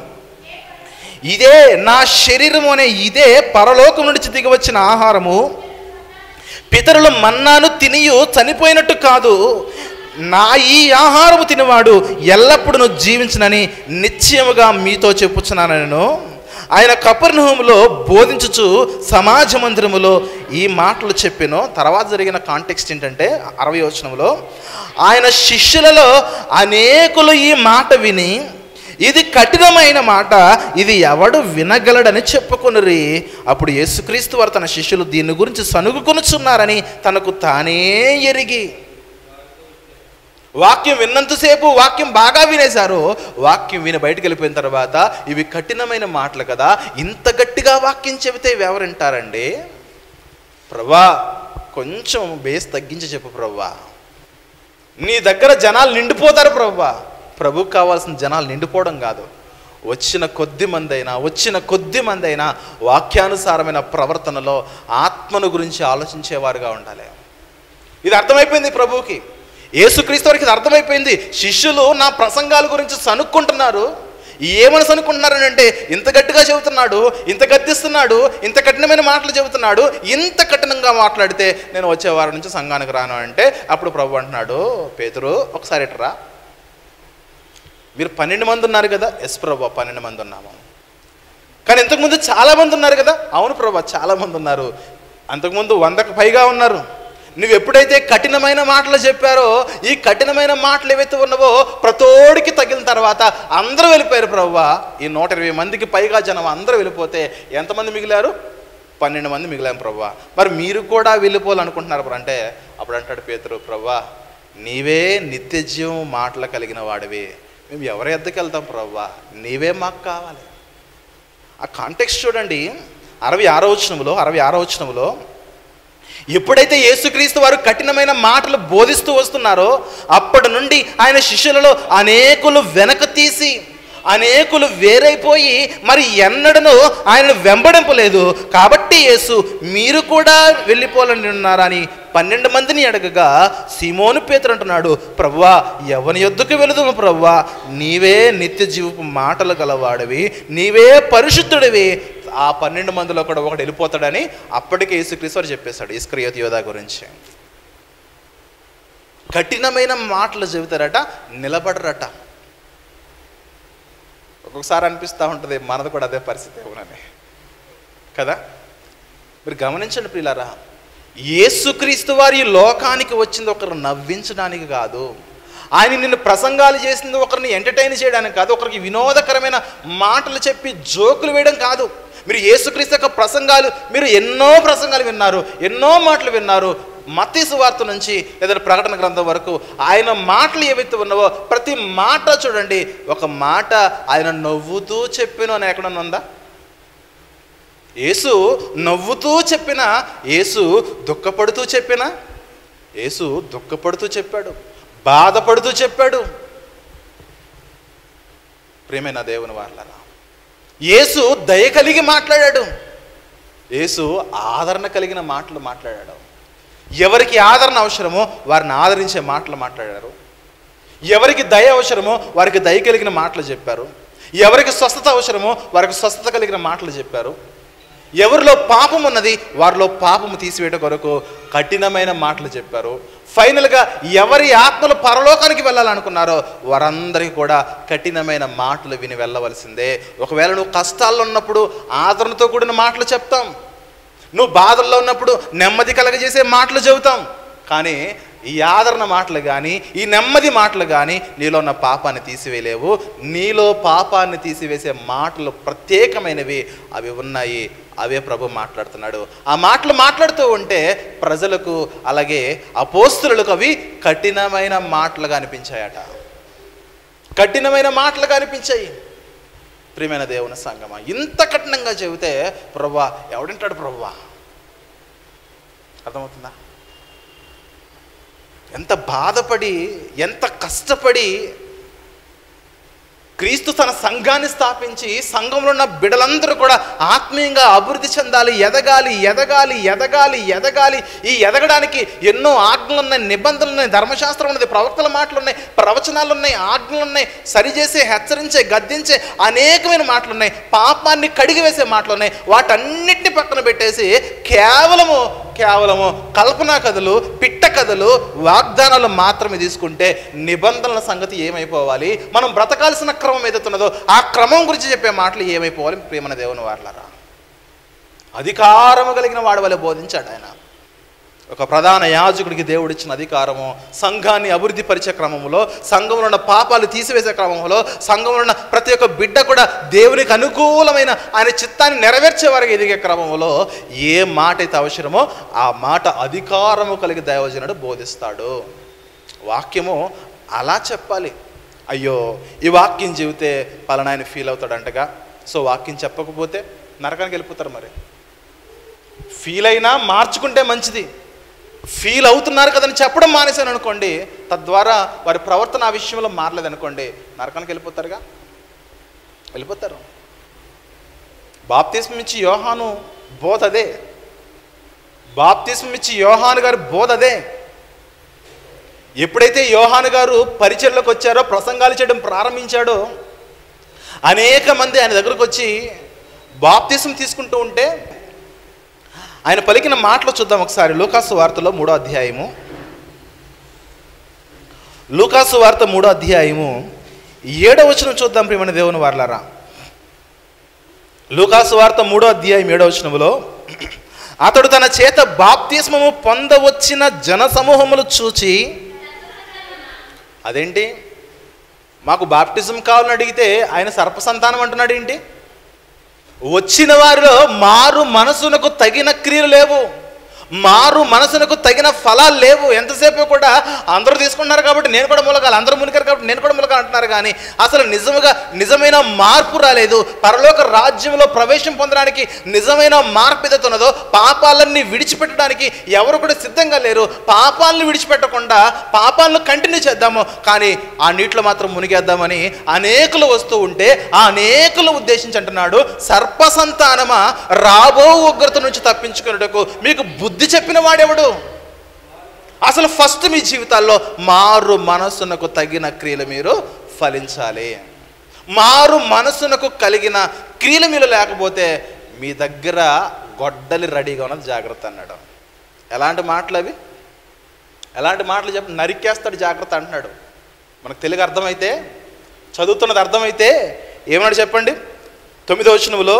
ఇదే నా శరీరము అనే ఇదే పరలోకం నుంచి దిగి వచ్చిన ఆహారము, పితరులు మన్నాను తినియు చనిపోయినట్టు కాదు, నా ఈ ఆహారము తినవాడు ఎల్లప్పుడూ జీవించునని నిశ్చయముగా మీతో చెప్పుచున్నాను నేను. ఆయన కపెర్నహూములో బోధించుచు సమాజ మందిరములో ఈ మాటలు చెప్పెను. తర్వాత జరిగిన కాంటెక్స్ట్ ఏంటంటే 60వ వచనంలో, ఆయన శిష్యులలో అనేకులు ఈ మాట విని, ఇది కఠినమైన మాట, ఇది ఎవడు వినగలడని చెప్పుకొనిరి. అప్పుడు యేసుక్రీస్తు వారు తన శిష్యులు దీని గురించి సనుగుకొనుచున్నారని తనకు తానే ఎరిగి, వాక్యం విన్నంతసేపు వాక్యం బాగా వినేశారు. వాక్యం విని బయటకు వెళ్ళిపోయిన తర్వాత, ఇవి కఠినమైన మాటలు కదా, ఇంత గట్టిగా వాక్యం చెబితే ఎవరు వింటారండి? ప్రభువా కొంచెం బేస్ తగ్గించి చెప్పు ప్రభువా, నీ దగ్గర జనాలు నిండిపోతారు ప్రభువా. ప్రభుకు కావాల్సిన జనాలు నిండిపోవడం కాదు, వచ్చిన కొద్ది మంది అయినా వాక్యానుసారమైన ప్రవర్తనలో ఆత్మను గురించి ఆలోచించేవారుగా ఉండాలి. ఇది అర్థమైపోయింది ప్రభువుకి, యేసుక్రీస్తు వారికి ఇది అర్థమైపోయింది. శిష్యులు నా ప్రసంగాల గురించి సనుక్కుంటున్నారు. ఏమని సనుక్కుంటున్నారని అంటే, ఇంత గట్టిగా చెబుతున్నాడు, ఇంత గద్దిస్తున్నాడు, ఇంత కఠినమైన మాటలు చెబుతున్నాడు, ఇంత కఠినంగా మాట్లాడితే నేను వచ్చే వారం నుంచి సంఘానికి రాను అంటే, అప్పుడు ప్రభు అంటున్నాడు, పేతురు ఒకసారి ఇట్రా, మీరు 12 మంది ఉన్నారు కదా. ఎస్ ప్రభు 12 మంది ఉన్నాము. కానీ ఇంతకుముందు చాలామంది ఉన్నారు కదా. అవును ప్రభు చాలామంది ఉన్నారు, అంతకుముందు 100కు పైగా ఉన్నారు. నువ్వు ఎప్పుడైతే కఠినమైన మాటలు చెప్పారో, ఈ కఠినమైన మాటలు ఏవైతే ఉన్నావో ప్రతోడికి తగిలిన తర్వాత అందరూ వెళ్ళిపోయారు ప్రభువా. ఈ 120 మందికి పైగా జనం అందరూ వెళ్ళిపోతే ఎంతమంది మిగిలారు? 12 మంది మిగిలాం ప్రభువా. మరి మీరు కూడా వెళ్ళిపోవాలనుకుంటున్నారు అంటే, అప్పుడు అంటాడు పేతురు, ప్రభువా నీవే నిత్య జీవం మాటలు కలిగిన వాడివి, మేము ఎవరి ఎద్దకు వెళ్తాం ప్రభువా, నీవే మాకు కావాలి. ఆ కాంటెక్స్ట్ చూడండి. 66వ వచనంలో ఎప్పుడైతే యేసుక్రీస్తు వారు కఠినమైన మాటలు బోధిస్తూ వస్తున్నారో, అప్పటి నుండి ఆయన శిష్యులలో అనేకులు వెనక తీసి, అనేకులు వేరైపోయి మరి ఎన్నడను ఆయనను వెంబడింపలేదు. కాబట్టి యేసు మీరు కూడా వెళ్ళిపోవాలని ఉన్నారా అని 12 మందిని అడగగా, సీమోను పేతురు అంటున్నాడు, ప్రభువా ఎవని యొద్దకు వెళుదుము ప్రభువా, నీవే నిత్య జీవపు మాటలు గలవాడివి, నీవే పరిశుద్ధుడివి. ఆ 12 మందిలో కూడా ఒకడు వెళ్ళిపోతాడని అప్పటికే యేసుక్రీస్తు వారు చెప్పేశాడు ఇస్కరియోతు యోధా గురించి. కఠినమైన మాటలు చెబుతారట, నిలబడరట. ఒక్కొక్కసారి అనిపిస్తూ ఉంటుంది మనది కూడా అదే పరిస్థితి ఏమోనని కదా. మీరు గమనించండి ప్రియులారా, యేసుక్రీస్తు వారి లోకానికి వచ్చింది ఒకరు నవ్వించడానికి కాదు, ఆయన నిన్ను ప్రసంగాలు చేసింది ఒకరిని ఎంటర్టైన్ చేయడానికి కాదు, ఒకరికి వినోదకరమైన మాటలు చెప్పి జోకులు వేయడం కాదు. మీరు యేసుక్రీస్తు యొక్క ప్రసంగాలు, మీరు ఎన్నో ప్రసంగాలు విన్నారు, ఎన్నో మాటలు విన్నారు. మత్తయి సువార్త నుంచి లేదా ప్రకటన గ్రంథం వరకు ఆయన మాటలు ఏవైతే ఉన్నావో ప్రతి మాట చూడండి, ఒక మాట ఆయన నవ్వుతూ చెప్పిన అని ఎక్కడన్నా ఉందా? యేసు నవ్వుతూ చెప్పినా, యేసు దుఃఖపడుతూ చెప్పినా, యేసు దుఃఖపడుతూ చెప్పాడు, బాధపడుతూ చెప్పాడు. ప్రియమైన దేవుని వారలారా, యేసు దయ కలిగి మాట్లాడాడు, యేసు ఆదరణ కలిగిన మాటలు మాట్లాడాడు. ఎవరికి ఆదరణ అవసరమో వారిని ఆదరించే మాటలు మాట్లాడారు, ఎవరికి దయ అవసరమో వారికి దయ కలిగిన మాటలు చెప్పారు, ఎవరికి స్వస్థత అవసరమో వారికి స్వస్థత కలిగిన మాటలు చెప్పారు, ఎవరిలో పాపం ఉన్నది వారిలో పాపము తీసివేయడం కొరకు కఠినమైన మాటలు చెప్పారు. ఫైనల్గా ఎవరి ఆత్మలు పరలోకానికి వెళ్ళాలనుకున్నారో వారందరికీ కూడా కఠినమైన మాటలు విని వెళ్ళవలసిందే. ఒకవేళ నువ్వు కష్టాల్లో ఉన్నప్పుడు ఆదరణతో కూడిన మాటలు చెప్తాం, నువ్వు బాధల్లో ఉన్నప్పుడు నెమ్మది కలగజేసే మాటలు చెబుతాం. కానీ ఈ ఆదరణ మాటలు కానీ, ఈ నెమ్మది మాటలు కానీ నీలో ఉన్న పాపాన్ని తీసివేయలేవు. నీలో పాపాన్ని తీసివేసే మాటలు ప్రత్యేకమైనవి, అవి ఉన్నాయి, అవే ప్రభు మాట్లాడుతున్నాడు. ఆ మాటలు మాట్లాడుతూ ఉంటే ప్రజలకు అలాగే అపోస్తలులకు అవి కఠినమైన మాటలుగా అనిపించాయట, కఠినమైన మాటలుగా అనిపించాయి. ప్రియమైన దేవుని సంగమా, ఇంత కఠినంగా చెబితే ప్రభువా ఎవడంటాడు ప్రభువా? అర్థమవుతుందా? ఎంత బాధపడి, ఎంత కష్టపడి క్రీస్తు తన సంఘాన్ని స్థాపించి సంఘంలో ఉన్న బిడ్డలందరూ కూడా ఆత్మీయంగా అభివృద్ధి చెందాలి, ఎదగాలి ఎదగాలి ఎదగాలి ఎదగాలి. ఈ ఎదగడానికి ఎన్నో ఆజ్ఞలు ఉన్నాయి, నిబంధనలు ఉన్నాయి, ధర్మశాస్త్రం ఉన్నది, ప్రవక్తల మాటలు ఉన్నాయి, ప్రవచనాలు ఉన్నాయి, ఆజ్ఞలు ఉన్నాయి, సరిచేసే, హెచ్చరించే, గద్దించే అనేకమైన మాటలు ఉన్నాయి, పాపాన్ని కడిగివేసే మాటలు ఉన్నాయి. వాటన్నిటిని పక్కన పెట్టేసి కేవలము కేవలము కల్పనా కథలు, పిట్ట కథలు, వాగ్దానాలు మాత్రమే తీసుకుంటే నిబంధనల సంగతి ఏమైపోవాలి, మనం బ్రతకాల్సిన క్రమం ఏదైతున్నదో ఆ క్రమం గురించి చెప్పే మాటలు ఏమైపోవాలి? ప్రియమైన దేవుని వారలారా, అధికారము కలిగిన వాడి వలె బోధించాడు ఆయన. ఒక ప్రధాన యాజకుడికి దేవుడిచ్చిన అధికారము సంఘాన్ని అభివృద్ధి పరిచే క్రమంలో, సంఘంలో ఉన్న పాపాలు తీసివేసే క్రమంలో, సంఘంలో ఉన్న ప్రతి ఒక్క బిడ్డ కూడా దేవునికి అనుకూలమైన ఆయన చిత్తాన్ని నెరవేర్చే వారికి ఎదిగే క్రమంలో ఏ మాట అయితే అవసరమో ఆ మాట అధికారము కలిగి దైవజనుడు బోధిస్తాడు. వాక్యము అలా చెప్పాలి. అయ్యో ఈ వాక్యం చెబితే పలానా ఆయన ఫీల్ అవుతాడంటగా, సో వాక్యం చెప్పకపోతే నరకానికి వెళ్ళిపోతారు. మరి ఫీల్ అయినా మార్చుకుంటే మంచిది. ఫీల్ అవుతున్నారు కదని చెప్పడం మానేశాను అనుకోండి, తద్వారా వారి ప్రవర్తన ఆ విషయంలో మారలేదనుకోండి, నరకానికి వెళ్ళిపోతారు. బాప్తిస్మం ఇచ్చి యోహాను బోధ అదే. బాప్తిస్మం ఇచ్చి యోహాను గారి బోధ అదే. ఎప్పుడైతే యోహాను గారు పరిచర్లోకి వచ్చారో, ప్రసంగాలు చేయడం ప్రారంభించాడో, అనేక మంది ఆయన దగ్గరకు వచ్చి బాప్తిస్మం తీసుకుంటూ ఉంటే ఆయన పలికిన మాటలు చూద్దాం ఒకసారి. లూకాసు వార్తలో 3వ అధ్యాయము, లూకాసు వార్త 3వ అధ్యాయము 7వ వచనం చూద్దాం ప్రియమైన దేవుని వారలారా. లూకాసు వార్త 3వ అధ్యాయం 7వ వచనములో, అతడు తన చేత బాప్తిస్మము పొందవచ్చిన జన సమూహములు చూచి, అదేంటి మాకు బాప్టిజం కావాలని అడిగితే ఆయన సర్పసంతానం అంటున్నాడు ఏంటి? వచ్చిన వారిలో మారు మనసునకు తగిన క్రియలు లేవు, మారు మనసునకు తగిన ఫలాలు లేవు. ఎంతసేపు కూడా అందరూ తీసుకుంటున్నారు కాబట్టి నేను కూడా ములగాలి, అందరూ మునిగారు కాబట్టి నేను కూడా ములగాలి అంటున్నారు. కానీ అసలు నిజమైన మార్పు రాలేదు. పరలోక రాజ్యంలో ప్రవేశం పొందడానికి నిజమైన మార్పు ఏదైతే ఉన్నదో, పాపాలన్నీ విడిచిపెట్టడానికి ఎవరు కూడా సిద్ధంగా లేరు. పాపాలను విడిచిపెట్టకుండా పాపాలను కంటిన్యూ చేద్దాము, కానీ ఆ నీటిలో మాత్రం మునిగేద్దామని అనేకులు వస్తూ ఉంటే ఆ అనేకులు ఉద్దేశించి అంటున్నాడు, సర్పసంతానమా రాబో ఉగ్రత నుంచి తప్పించుకున్నటకు మీకు బుద్ధి చెప్పిన వాడెవడు? అసలు ఫస్ట్ మీ జీవితాల్లో మారు మనసునకు తగిన క్రియలు మీరు ఫలించాలి. మారు మనసునకు కలిగిన క్రియలు మీరు లేకపోతే మీ దగ్గర గొడ్డలి రెడీగా ఉన్నది, జాగ్రత్త అన్నాడు. ఎలాంటి మాటలు అవి? ఎలాంటి మాటలు చెప్పి నరికేస్తాడు, జాగ్రత్త అంటున్నాడు. మనకు తెలుగు అర్థమైతే, చదువుతున్నది అర్థమైతే ఏమన్నాడు చెప్పండి. 9వ వచనములో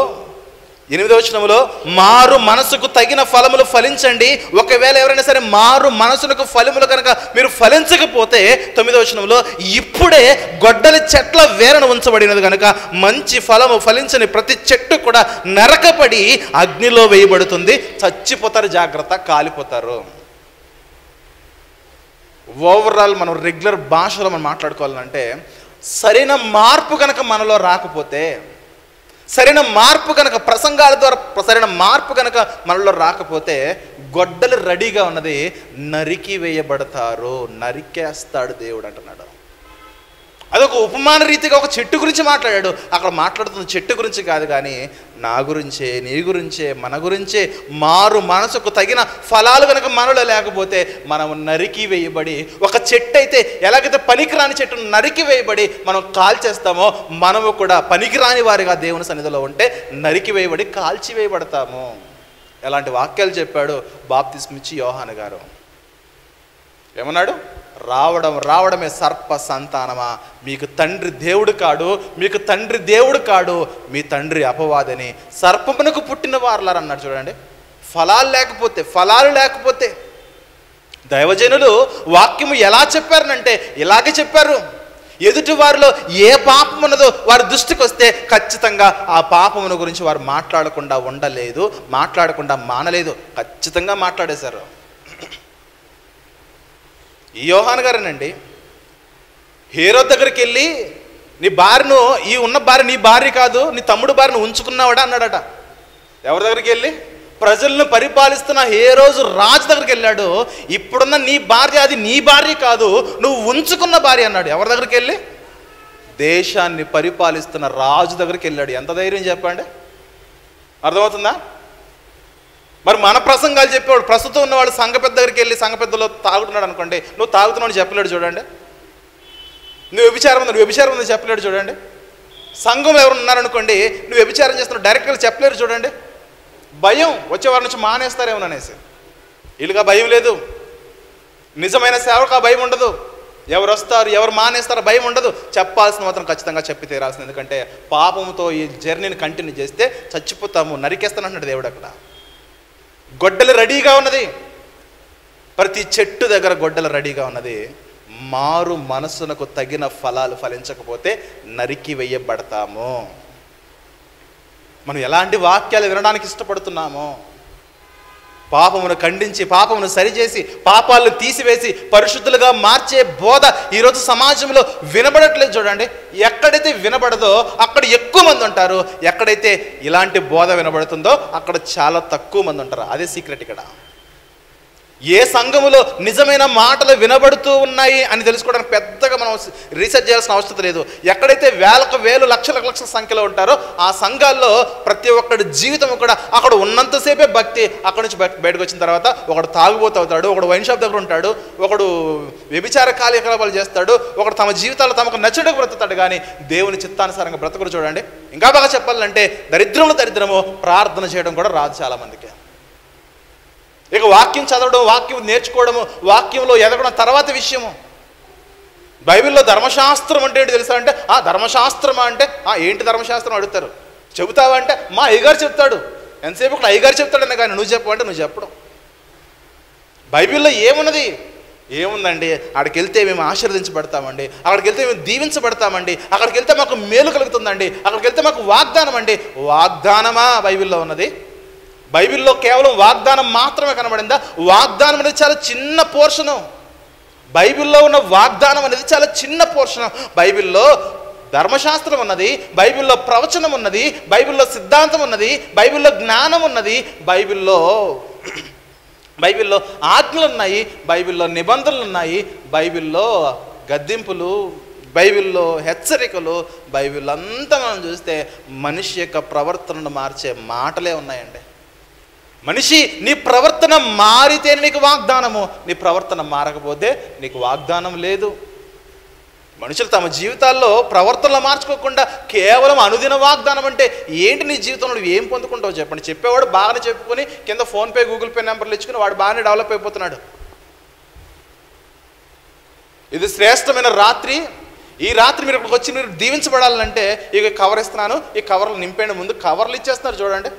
8వ వచనములో, మారు మనసుకు తగిన ఫలములు ఫలించండి. ఒకవేళ ఎవరైనా సరే మారు మనసులకు ఫలములు కనుక మీరు ఫలించకపోతే 9వ వచనంలో, ఇప్పుడే గొడ్డలి చెట్ల వేరను ఉంచబడినది కనుక మంచి ఫలము ఫలించని ప్రతి చెట్టు కూడా నరకపడి అగ్నిలో వేయబడుతుంది, చచ్చిపోతారు, జాగ్రత్త, కాలిపోతారు. ఓవరాల్ మనం రెగ్యులర్ భాషలో మనం మాట్లాడుకోవాలంటే, సరైన మార్పు కనుక మనలో రాకపోతే, సరైన మార్పు కనుక ప్రసంగాల ద్వారా సరైన మార్పు కనుక మనలో రాకపోతే గొడ్డలు రెడీగా ఉన్నది, నరికి వేయబడతారు, నరికేస్తాడు దేవుడు అంటున్నాడు. అదొక ఉపమాన రీతిగా ఒక చెట్టు గురించి మాట్లాడాడు. అక్కడ మాట్లాడుతున్న చెట్టు గురించి కాదు, కానీ నా గురించే, నీ గురించే, మన గురించే. మారు మనసుకు తగిన ఫలాలు కనుక మనలో లేకపోతే మనం నరికి వేయబడి, ఒక చెట్టు అయితే ఎలాగైతే పనికిరాని చెట్టును నరికి వేయబడి మనం కాల్చేస్తామో, మనము కూడా పనికిరాని వారిగా దేవుని సన్నిధిలో ఉంటే నరికి వేయబడి కాల్చి వేయబడతాము. ఎలాంటి వాక్యాలు చెప్పాడు బాప్తిస్మం ఇచ్చి యోహాను గారు. ఏమన్నాడు? రావడమే సర్ప సంతానమా, మీకు తండ్రి దేవుడు కాడు, మీకు తండ్రి దేవుడు కాడు, మీ తండ్రి అపవాదని, సర్పమునకు పుట్టిన వారలారు అన్నాడు. చూడండి, ఫలాలు లేకపోతే దైవజనులు వాక్యము ఎలా చెప్పారనంటే ఇలాగే చెప్పారు. ఎదుటి వారిలో ఏ పాపం ఉన్నదో వారి దృష్టికి వస్తే ఖచ్చితంగా ఆ పాపమును గురించి వారు మాట్లాడకుండా ఉండలేదు, మాట్లాడకుండా మానలేదు, ఖచ్చితంగా మాట్లాడేశారు. ఈ యోహాను గారేనండి హేరోదు దగ్గరికి వెళ్ళి, నీ భార్యను, ఈ ఉన్న భార్య నీ భార్య కాదు, నీ తమ్ముడు భార్యను ఉంచుకున్నావాడా అన్నాడట. ఎవరి దగ్గరికి వెళ్ళి? ప్రజలను పరిపాలిస్తున్న హేరోదు రాజు దగ్గరికి వెళ్ళాడు. ఇప్పుడున్న నీ భార్య అది నీ భార్య కాదు, నువ్వు ఉంచుకున్న భార్య అన్నాడు. ఎవరి దగ్గరికి వెళ్ళి? దేశాన్ని పరిపాలిస్తున్న రాజు దగ్గరికి వెళ్ళాడు. ఎంత ధైర్యం చెప్పండి, అర్థమవుతుందా? మరి మన ప్రసంగాలు చెప్పేవాడు, ప్రస్తుతం ఉన్నవాడు సంఘ పెద్ద దగ్గరికి వెళ్ళి సంఘ పెద్దలో తాగుతున్నాడు అనుకోండి, నువ్వు తాగుతున్నావు చెప్పలేడు చూడండి. నువ్వు వ్యభిచారం ఉందని చెప్పలేడు చూడండి. సంఘంలో ఎవరు ఉన్నారనుకోండి, నువ్వు వ్యభిచారం చేస్తున్నావు డైరెక్ట్గా చెప్పలేరు చూడండి. భయం, వచ్చే వారి నుంచి మానేస్తారేమో అనేసి. వీళ్ళకి ఆ భయం లేదు. నిజమైన సేవకు ఆ భయం ఉండదు. ఎవరు వస్తారు, ఎవరు మానేస్తారు భయం ఉండదు. చెప్పాల్సిన మాత్రం ఖచ్చితంగా చెప్పి తీరాల్సింది. ఎందుకంటే పాపంతో ఈ జర్నీని కంటిన్యూ చేస్తే చచ్చిపోతాము, నరికేస్తానంటున్నాడు దేవుడు. అక్కడ గొడ్డలు రెడీగా ఉన్నది, ప్రతి చెట్టు దగ్గర గొడ్డలు రెడీగా ఉన్నది. మారు మనసునకు తగిన ఫలాలు ఫలించకపోతే నరికి వేయబడతాము. మనం ఎలాంటి వాక్యాలు వినడానికి ఇష్టపడుతున్నామో, పాపమును ఖండించి పాపమును సరిచేసి పాపాలను తీసివేసి పరిశుద్ధులుగా మార్చే బోధ ఈరోజు సమాజంలో వినబడట్లేదు. చూడండి, ఎక్కడైతే వినబడదో అక్కడ ఎక్కువ మంది ఉంటారు, ఎక్కడైతే ఇలాంటి బోధ వినబడుతుందో అక్కడ చాలా తక్కువ మంది ఉంటారు. అదే సీక్రెట్ ఇక్కడ. ఏ సంఘములో నిజమైన మాటలు వినబడుతూ ఉన్నాయి అని తెలుసుకోవడానికి పెద్దగా మనం రీసెర్చ్ చేయాల్సిన అవసరం లేదు. ఎక్కడైతే వేలకు వేలు లక్షల సంఖ్యలో ఉంటారో ఆ సంఘాల్లో ప్రతి ఒక్కడి జీవితం కూడా అక్కడ ఉన్నంతసేపే భక్తి. అక్కడి నుంచి బయటకు వచ్చిన తర్వాత ఒకడు తాగుబోతు అవుతాడు, ఒకడు వైన్ షాప్ దగ్గర ఉంటాడు, ఒకడు వ్యభిచార కార్యకలాపాలు చేస్తాడు, ఒకడు తమ జీవితాల్లో తమకు నచ్చడానికి బ్రతుకుతాడు. కానీ దేవుని చిత్తానుసారంగా బ్రతుకుడు చూడండి. ఇంకా బాగా చెప్పాలంటే దరిద్రము ప్రార్థన చేయడం కూడా రాదు చాలామందికి. ఇక వాక్యం చదవడం, వాక్యం నేర్చుకోవడము, వాక్యంలో ఎదగడం తర్వాత విషయము. బైబిల్లో ధర్మశాస్త్రం అంటే ఏంటి తెలుసా అంటే, ధర్మశాస్త్రమా అంటే ఏంటి ధర్మశాస్త్రం అడుగుతారు. చెబుతావా అంటే మా అయ్యగారు చెప్తాడు. ఎంతసేపు ఇక్కడ అయ్యగారు చెప్తాడనే కానీ నువ్వు చెప్పమంటే నువ్వు చెప్పడం. బైబిల్లో ఏమున్నది? ఏముందండి? అక్కడికి వెళ్తే మేము ఆశీర్వదించబడతామండి, అక్కడికి వెళ్తే మేము దీవించబడతామండి, అక్కడికి వెళ్తే మాకు మేలు కలుగుతుందండి, అక్కడికి వెళ్తే మాకు వాగ్దానం అండి. వాగ్దానమా బైబిల్లో ఉన్నది? బైబిల్లో కేవలం వాగ్దానం మాత్రమే కనబడిందా? వాగ్దానం అనేది చాలా చిన్న పోర్షను. బైబిల్లో ఉన్న వాగ్దానం అనేది చాలా చిన్న పోర్షను. బైబిల్లో ధర్మశాస్త్రం ఉన్నది, బైబిల్లో ప్రవచనం ఉన్నది, బైబిల్లో సిద్ధాంతం ఉన్నది, బైబిల్లో జ్ఞానం ఉన్నది, బైబిల్లో ఆజ్ఞలు ఉన్నాయి, బైబిల్లో నిబంధనలు ఉన్నాయి, బైబిల్లో గద్దింపులు, బైబిల్లో హెచ్చరికలు, బైబిల్ అంతా మనం చూస్తే మనిషి యొక్క ప్రవర్తనను మార్చే మాటలే ఉన్నాయండి. మనిషి నీ ప్రవర్తన మారితేనే నీకు వాగ్దానము, నీ ప్రవర్తన మారకపోతే నీకు వాగ్దానం లేదు. మనుషులు తమ జీవితాల్లో ప్రవర్తనలు మార్చుకోకుండా కేవలం అనుదిన వాగ్దానం అంటే ఏంటి? నీ జీవితంలో నువ్వు ఏం పొందుకుంటావు చెప్పండి. చెప్పేవాడు బాగానే చెప్పుకొని కింద ఫోన్పే గూగుల్ పే నెంబర్లు ఇచ్చుకుని వాడు బాగానే డెవలప్ అయిపోతున్నాడు. ఇది శ్రేష్టమైన రాత్రి. ఈ రాత్రి మీరు ఇక్కడికి వచ్చి మీరు దీవించబడాలంటే ఇక కవర్ ఇస్తున్నాను, ఈ కవర్లు నింపేయండి. ముందు కవర్లు ఇచ్చేస్తున్నారు చూడండి.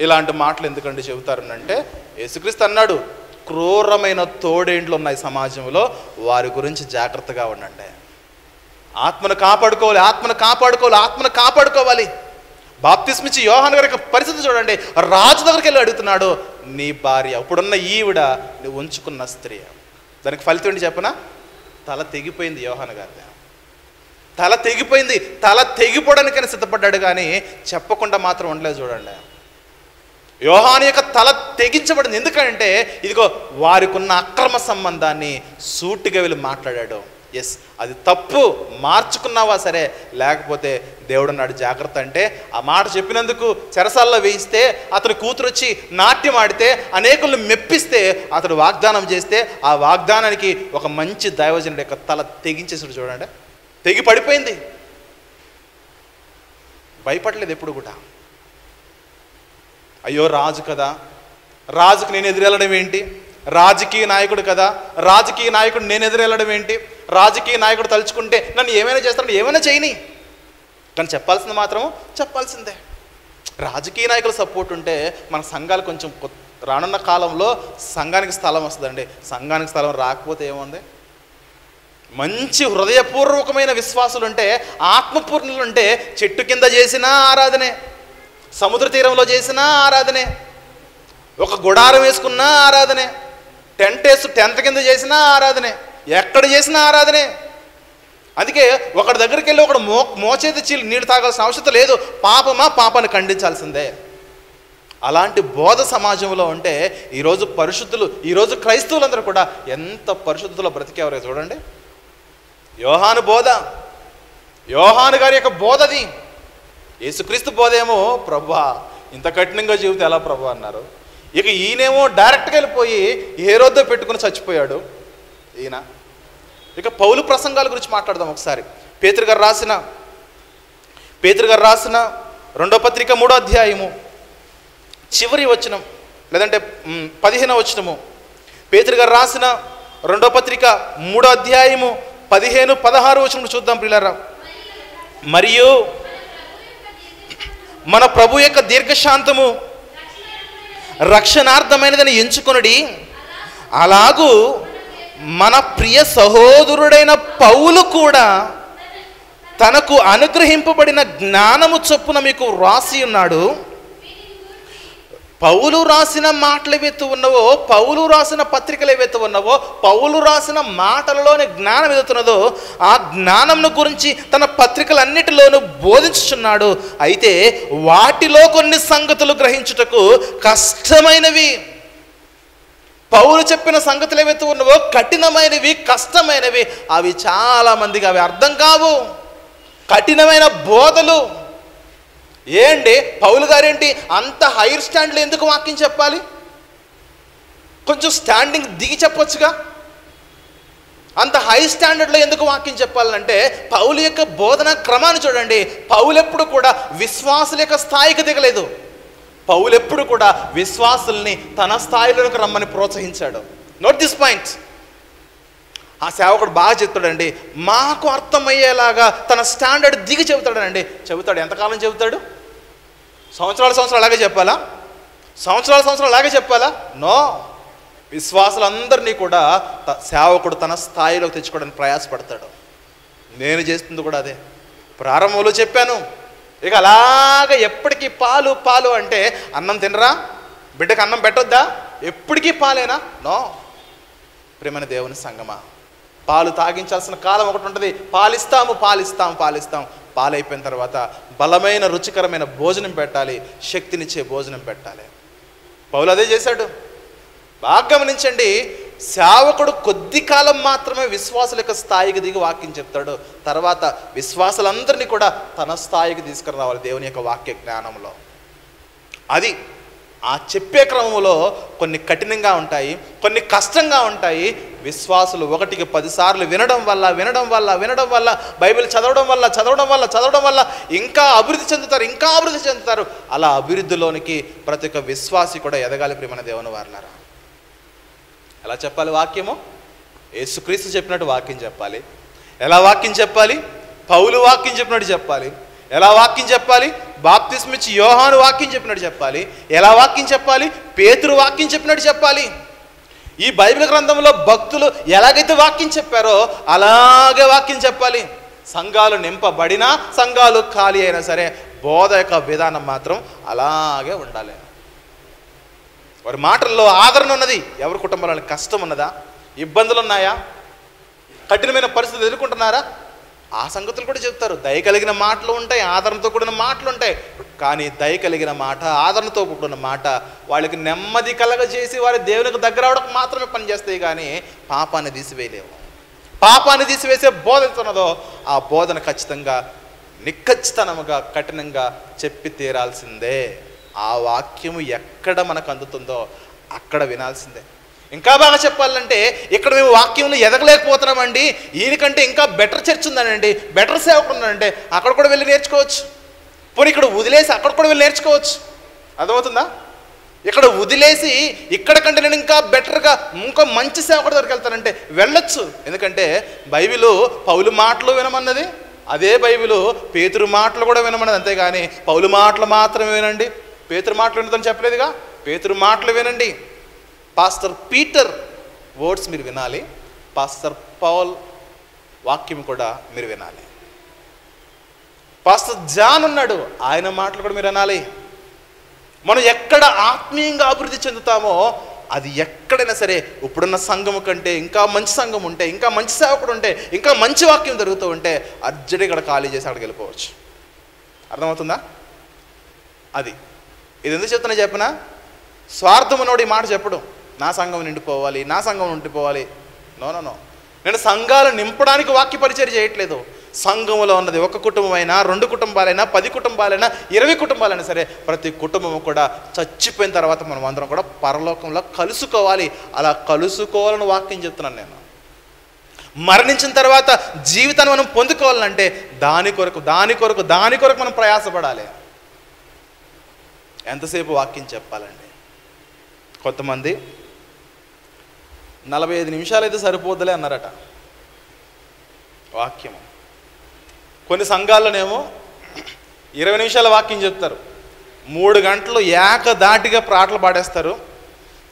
ఇలాంటి మాటలు ఎందుకంటే చెబుతారనంటే, యేసుక్రీస్తు అన్నాడు, క్రూరమైన తోడేండ్లు ఉన్నాయి సమాజంలో, వారి గురించి జాగ్రత్తగా ఉండండి. ఆత్మను కాపాడుకోవాలి. బాప్తిస్మిచ్చి యోహాను గారి పరిస్థితి చూడండి. రాజు దగ్గరికి వెళ్ళి అడుగుతున్నాడు, నీ భార్య ఇప్పుడున్న ఈవిడ నువ్వు ఉంచుకున్న స్త్రీ. దానికి ఫలితం ఏంటి చెప్పనా? తల తెగిపోయింది. యోహాను గారి తల తెగిపోయింది. తల తెగిపోవడానికైనా సిద్ధపడ్డాడు కానీ చెప్పకుండా మాత్రం ఉండలేదు. చూడండి, యోహాను యొక్క తల తెగించబడింది. ఎందుకంటే ఇదిగో వారికి ఉన్న అక్రమ సంబంధాన్ని సూటిగా వెళ్ళి మాట్లాడాడు. ఎస్, అది తప్పు, మార్చుకున్నావా సరే, లేకపోతే దేవుడు అన్నాడు జాగ్రత్త. అంటే ఆ మాట చెప్పినందుకు చెరసాల్లో వేయిస్తే, అతని కూతురు వచ్చి నాట్యం ఆడితే, అనేకులను మెప్పిస్తే, అతడు వాగ్దానం చేస్తే, ఆ వాగ్దానానికి ఒక మంచి దైవజనుడి యొక్క తల తెగించేసాడు. చూడండి, తెగి పడిపోయింది. భయపడలేదు ఎప్పుడు కూడా. అయ్యో రాజు కదా, రాజుకు నేను ఎదురెళ్ళడం ఏంటి? రాజకీయ నాయకుడు కదా, రాజకీయ నాయకుడు నేను ఎదురెళ్ళడం ఏంటి? రాజకీయ నాయకుడు తలుచుకుంటే నన్ను ఏమైనా చేస్తాడు, ఏమైనా చేయని. కానీ చెప్పాల్సింది మాత్రం చెప్పాల్సిందే. రాజకీయ నాయకుల సపోర్ట్ ఉంటే మన సంఘాలు కొంచెం రానున్న కాలంలో సంఘానికి స్థలం వస్తుందండి. సంఘానికి స్థలం రాకపోతే ఏముంది? మంచి హృదయపూర్వకమైన విశ్వాసులు ఉంటే, ఆత్మపూర్ణులు ఉంటే, చెట్టు కింద చేసినా ఆరాధనే, సముద్ర తీరంలో చేసినా ఆరాధనే, ఒక గుడారం వేసుకున్నా ఆరాధనే, టెంట్ కింద చేసినా ఆరాధనే, ఎక్కడ చేసినా ఆరాధనే. అందుకే ఒకటి దగ్గరికి వెళ్ళి ఒకడు మోచేతి చీలు నీళ్ళు తాగాల్సిన అవసరం లేదు. పాపాన్ని ఖండించాల్సిందే. అలాంటి బోధ సమాజంలో ఉంటే ఈరోజు పరిశుద్ధులు, ఈరోజు క్రైస్తవులందరూ కూడా ఎంత పరిశుద్ధులో బ్రతికేవారో చూడండి. యోహాను బోధ, యోహాను గారి యొక్క బోధది. యేసుక్రీస్తు బోధ ఏమో, ప్రభువా ఇంత కఠినంగా జీవితం ఎలా ప్రభు అన్నారు. ఇక ఈయనేమో డైరెక్ట్గా వెళ్ళిపోయి హేరోద్దో పెట్టుకుని చచ్చిపోయాడు ఈయన. ఇక పౌలు ప్రసంగాల గురించి మాట్లాడదాం ఒకసారి. పేతురు గారు రాసిన 2వ పత్రిక 3వ అధ్యాయము చివరి వచనం. లేదంటే 15వ వచనము, పేతురు గారు రాసిన 2వ పత్రిక 3వ అధ్యాయము 15, 16 వచనం చూద్దాం ప్రియులారా. మరియు మన ప్రభు యొక్క దీర్ఘశాంతము రక్షణార్థమైనదని ఎంచుకొనుడి. అలాగూ మన ప్రియ సహోదరుడైన పౌలు కూడా తనకు అనుగ్రహింపబడిన జ్ఞానము చొప్పున మీకు వ్రాసి ఉన్నాడు. పౌలు రాసిన మాటలు ఏవైతే ఉన్నవో, పౌలు రాసిన పత్రికలు ఏవైతే ఉన్నవో, పౌలు రాసిన మాటలలోని జ్ఞానం ఏదవుతున్నదో ఆ జ్ఞానంను గురించి తన పత్రికలన్నిటిలోనూ బోధించుచున్నాడు. అయితే వాటిలో కొన్ని సంగతులు గ్రహించుటకు కష్టమైనవి. పౌలు చెప్పిన సంగతులు ఏవైతే ఉన్నవో కఠినమైనవి, కష్టమైనవి. అవి చాలామందికి అవి అర్థం కావు. కఠినమైన బోధలు. ఏంటి పౌలు గారేంటి అంత హైర్ స్టాండ్లో ఎందుకు వాక్యం చెప్పాలి? కొంచెం స్టాండింగ్ దిగి చెప్పొచ్చుగా. అంత హై స్టాండర్డ్లో ఎందుకు వాక్యం చెప్పాలంటే పౌలు యొక్క బోధన క్రమాన్ని చూడండి. పౌలు ఎప్పుడు కూడా విశ్వాసుల యొక్క స్థాయికి దిగలేదు. పౌలు ఎప్పుడు కూడా విశ్వాసుల్ని తన స్థాయిలోకి రమ్మని ప్రోత్సహించాడు. Note this point. ఆ సేవకుడు బాగా చెప్తాడండి, మాకు అర్థమయ్యేలాగా తన స్టాండర్డ్ దిగి చెబుతాడండి. చెబుతాడు. ఎంతకాలం చెబుతాడు? సంవత్సరాలు అలాగే చెప్పాలా? సంవత్సరాలు అలాగే చెప్పాలా? నో. విశ్వాసులందరినీ కూడా సేవకుడు తన స్థాయిలోకి తెచ్చుకోవడానికి ప్రయాసపడతాడు. నేను చేస్తుంది కూడా అదే. ప్రారంభంలో చెప్పాను, ఇక అలాగే ఎప్పటికీ పాలు పాలు అంటే అన్నం తినరా, బిడ్డకు అన్నం పెట్టొద్దా, ఎప్పటికీ పాలేనా? నో. ప్రేమైన దేవుని సంగమా, పాలు తాగించాల్సిన కాలం ఒకటి ఉంటుంది. పాలిస్తాము. పాలైపోయిన తర్వాత బలమైన రుచికరమైన భోజనం పెట్టాలి, శక్తినిచ్చే భోజనం పెట్టాలి. పౌలు అదే చేశాడు. బాగా గమనించండి. సేవకుడు కొద్ది కాలం మాత్రమే విశ్వాసుల యొక్క స్థాయికి దిగి వాక్యం చెప్తాడు. తర్వాత విశ్వాసులందరినీ కూడా తన స్థాయికి తీసుకుని రావాలి దేవుని యొక్క వాక్య జ్ఞానంలో. అది ఆ చెప్పే క్రమంలో కొన్ని కఠినంగా ఉంటాయి, కొన్ని కష్టంగా ఉంటాయి. విశ్వాసులు 1కి 10 సార్లు వినడం వల్ల బైబిల్ చదవడం వల్ల ఇంకా అభివృద్ధి చెందుతారు. అలా అభివృద్ధిలోనికి ప్రతి ఒక్క విశ్వాసి కూడా ఎదగాలి. ప్రియమైన దేవుని వారలారా, ఎలా చెప్పాలి వాక్యము? యేసుక్రీస్తు చెప్పినట్టు వాక్యం చెప్పాలి. ఎలా వాక్యం చెప్పాలి? పౌలు వాక్యం చెప్పినట్టు చెప్పాలి. ఎలా వాక్యం చెప్పాలి? బాప్తిస్మిచ్చి యోహాను వాక్యం చెప్పినట్టు చెప్పాలి. ఎలా వాక్యం చెప్పాలి? పేతురు వాక్యం చెప్పినట్టు చెప్పాలి. ఈ బైబిల్ గ్రంథంలో భక్తులు ఎలాగైతే వాక్యం చెప్పారో అలాగే వాక్యం చెప్పాలి. సంఘాలు నింపబడినా సంఘాలు ఖాళీ అయినా సరే బోధ యొక్క విధానం మాత్రం అలాగే ఉండాలి. వారి మాటల్లో ఆదరణ ఉన్నది. ఎవరి కుటుంబంలో కష్టం ఉన్నదా? ఇబ్బందులు ఉన్నాయా? కఠినమైన పరిస్థితులు ఎదుర్కొంటున్నారా? ఆ సంగతులు కూడా చెప్తారు. దయ కలిగిన మాటలు ఉంటాయి, ఆదరణతో కూడిన మాటలు ఉంటాయి. కానీ దయ కలిగిన మాట, ఆదరణతో కూడిన మాట వాళ్ళకి నెమ్మది కలగజేసి వారి దేవునికి దగ్గర అవడానికి మాత్రమే పనిచేస్తాయి. కానీ పాపాన్ని తీసివేయలేవు. పాపాన్ని తీసివేసే బోధనతో ఆ బోధన ఖచ్చితంగా నిక్కచ్చితనముగా కఠినంగా చెప్పి తీరాల్సిందే. ఆ వాక్యము ఎక్కడ మనకు అందుతుందో అక్కడ వినాల్సిందే. ఇంకా బాగా చెప్పాలంటే ఇక్కడ మేము వాక్యంలో ఎదగలేకపోతున్నామండి, ఈయనకంటే ఇంకా బెటర్ చర్చ్ ఉందనండి, బెటర్ సేవకుడు ఉన్నాడంటే అక్కడ కూడా వెళ్ళి నేర్చుకోవచ్చు. పోనీ ఇక్కడ వదిలేసి అక్కడ కూడా వెళ్ళి నేర్చుకోవచ్చు. అర్థమవుతుందా? ఇక్కడ వదిలేసి ఇక్కడ కంటే నేను ఇంకా బెటర్గా ఇంకో మంచి సేవకుడి దగ్గరికి వెళ్తానంటే వెళ్ళొచ్చు. ఎందుకంటే బైబిలు పౌలు మాటలు వినమన్నది, అదే బైబిలు పేతురు మాటలు కూడా వినమన్నది. అంతేగాని పౌలు మాటలు మాత్రమే వినండి, పేతురు మాటలు వినదని చెప్పలేదుగా. పేతురు మాటలు వినండి. పాస్టర్ పీటర్ వర్డ్స్ మీరు వినాలి, పాస్టర్ పౌల్ వాక్యం కూడా మీరు వినాలి. పాస్టర్ జాన్ ఉన్నాడు, ఆయన మాటలు కూడా మీరు వినాలి. మనం ఎక్కడ ఆత్మీయంగా అభివృద్ధి చెందుతామో అది ఎక్కడైనా సరే ఇప్పుడున్న సంఘము కంటే ఇంకా మంచి సంఘం ఉంటే, ఇంకా మంచి సేవకుడు ఉంటే, ఇంకా మంచి వాక్యం జరుగుతూ ఉంటే అర్జెంట్ ఇక్కడ ఖాళీ చేసి అక్కడికి వెళ్ళిపోవచ్చు. అర్థమవుతుందా? ఇది ఎందుకు చెప్తున్నా చెప్పనా? స్వార్థమునోడు ఈ మాట చెప్పడు, నా సంఘం నిండిపోవాలి, నా సంఘం నిండిపోవాలి. నో. నేను సంఘాలు నింపడానికి వాక్య పరిచయం చేయట్లేదు. సంఘములో ఉన్నది ఒక కుటుంబమైనా, 2 కుటుంబాలైనా, 10 కుటుంబాలైనా, 20 కుటుంబాలైనా సరే ప్రతి కుటుంబము కూడా చచ్చిపోయిన తర్వాత మనం అందరం కూడా పరలోకంలో కలుసుకోవాలి. అలా కలుసుకోవాలని వాక్యం చెప్తున్నాను నేను. మరణించిన తర్వాత జీవితాన్ని మనం పొందుకోవాలంటే దాని కొరకు మనం ప్రయాసపడాలి. ఎంతసేపు వాక్యం చెప్పాలండి? కొంతమంది 45 నిమిషాలు అయితే సరిపోద్దులే అన్నారట వాక్యము. కొన్ని సంఘాల్లోనేమో 20 నిమిషాల వాక్యం చెప్తారు, 3 గంటలు ఏకదాటిగా పాటలు పాడేస్తారు,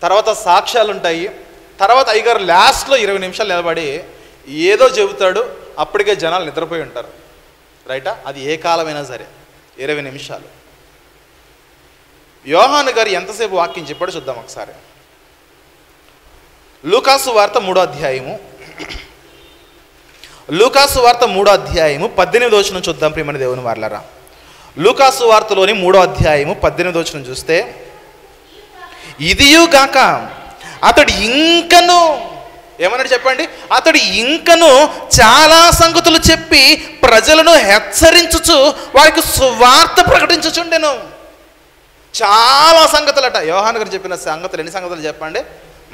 తర్వాత సాక్ష్యాలు ఉంటాయి, తర్వాత అయ్యగారు లాస్ట్లో 20 నిమిషాలు నిలబడి ఏదో చెబుతాడు, అప్పటికే జనాలు నిద్రపోయి ఉంటారు. రైటా? అది ఏ కాలమైనా సరే 20 నిమిషాలు. యోహాను గారు ఎంతసేపు వాక్యం చెప్పాడో చూద్దాం ఒకసారి. లూకాసు వార్త 3వ అధ్యాయము, లూకాసు వార్త 3వ అధ్యాయము 18వ వచనం చూద్దాం ప్రియమైన దేవుని వారలారా. లూకాసు వార్తలోని 3వ అధ్యాయము 18వ వచనం చూస్తే, ఇదియుగాక అతడు ఇంకను ఏమన్నాడు చెప్పండి? అతడు ఇంకను చాలా సంగతులు చెప్పి ప్రజలను హెచ్చరించుచు వారికి సువార్త ప్రకటించుచుండెను. చాలా సంగతులట. యోహాను గారు చెప్పిన సంగతులు ఎన్ని సంగతులు చెప్పండి?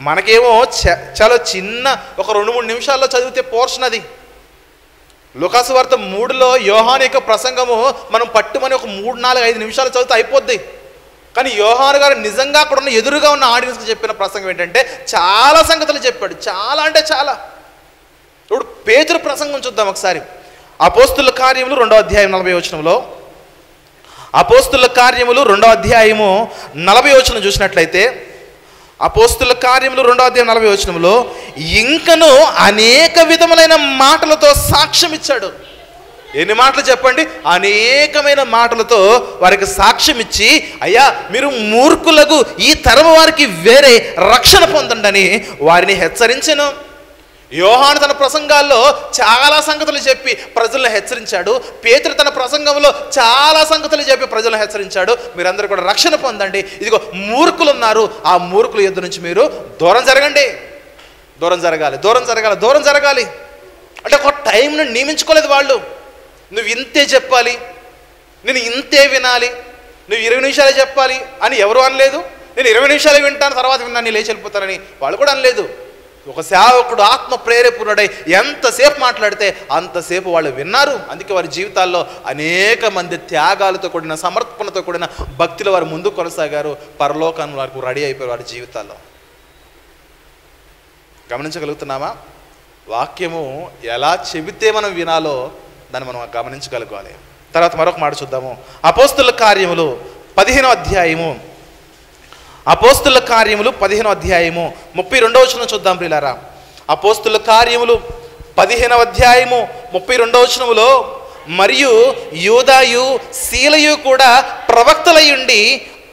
మనకేమో చాలా చిన్న ఒక 2-3 నిమిషాల్లో చదివితే పోర్షన్ అది. లూకాసు వార్త 3లో యోహాను యొక్క ప్రసంగము మనం పట్టుమని ఒక 3-4-5 నిమిషాలు చదివితే అయిపోద్ది. కానీ యోహాను గారు నిజంగా అక్కడ ఉన్న ఎదురుగా ఉన్న ఆడియన్స్కి చెప్పిన ప్రసంగం ఏంటంటే చాలా సంగతులు చెప్పాడు. చాలా అంటే చాలా. ఇప్పుడు పేతురు ప్రసంగం చూద్దాం ఒకసారి. అపోస్తుల కార్యములు 2వ అధ్యాయం 40వ వచనంలో, అపోస్తుల కార్యములు 2వ అధ్యాయము 40వ వచనం చూసినట్లయితే, అపోస్తుల కార్యములు 2వ అధ్యాయం 40వ వచనంలో ఇంకను అనేక విధములైన మాటలతో సాక్ష్యం ఇచ్చాడు. ఎన్ని మాటలు చెప్పండి? అనేకమైన మాటలతో వారికి సాక్ష్యం ఇచ్చి, అయ్యా మీరు మూర్ఖులకు ఈ తరం వారికి వేరే రక్షణ పొందండి వారిని హెచ్చరించెను. యోహాను తన ప్రసంగాల్లో చాలా సంగతులు చెప్పి ప్రజలను హెచ్చరించాడు. పేతురు తన ప్రసంగంలో చాలా సంగతులు చెప్పి ప్రజలను హెచ్చరించాడు. మీరందరూ కూడా రక్షణ పొందండి. ఇదిగో మూర్ఖులు ఉన్నారు, ఆ మూర్ఖుల యుద్ధ నుంచి మీరు దూరం జరగండి. దూరం జరగాలి, దూరం జరగాలి, దూరం జరగాలి. అంటే ఒక టైంను నియమించుకోలేదు వాళ్ళు. నువ్వు ఇంతే చెప్పాలి, నేను ఇంతే వినాలి, నువ్వు 20 నిమిషాలే చెప్పాలి అని ఎవరు అనలేదు. నేను 20 నిమిషాలే వింటాను, తర్వాత విన్నాను లేచి వెళ్ళిపోతానని వాళ్ళు కూడా అనలేదు. ఒక సేవకుడు ఆత్మ ప్రేరేపుణుడై ఎంతసేపు మాట్లాడితే అంతసేపు వాళ్ళు విన్నారు. అందుకే వారి జీవితాల్లో అనేక మంది త్యాగాలతో కూడిన సమర్పణతో కూడిన భక్తులు వారు ముందుకు కొనసాగారు. పరలోకాన్ని వారికి రెడీ అయిపోయారు వారి జీవితాల్లో. గమనించగలుగుతున్నామా? వాక్యము ఎలా చెబితే మనం వినాలో దాన్ని మనం గమనించగలగాలి. తర్వాత మరొక మాట చూద్దాము. అపోస్తుల కార్యములు 15వ అధ్యాయము, అపోస్తుల కార్యములు 15వ అధ్యాయము 32వ వచనం చూద్దాం ప్రియులారా. అపోస్తుల కార్యములు 15వ అధ్యాయము 32వ వచనములో, మరియు యూదాయు శీలయు కూడా ప్రవక్తలయుండి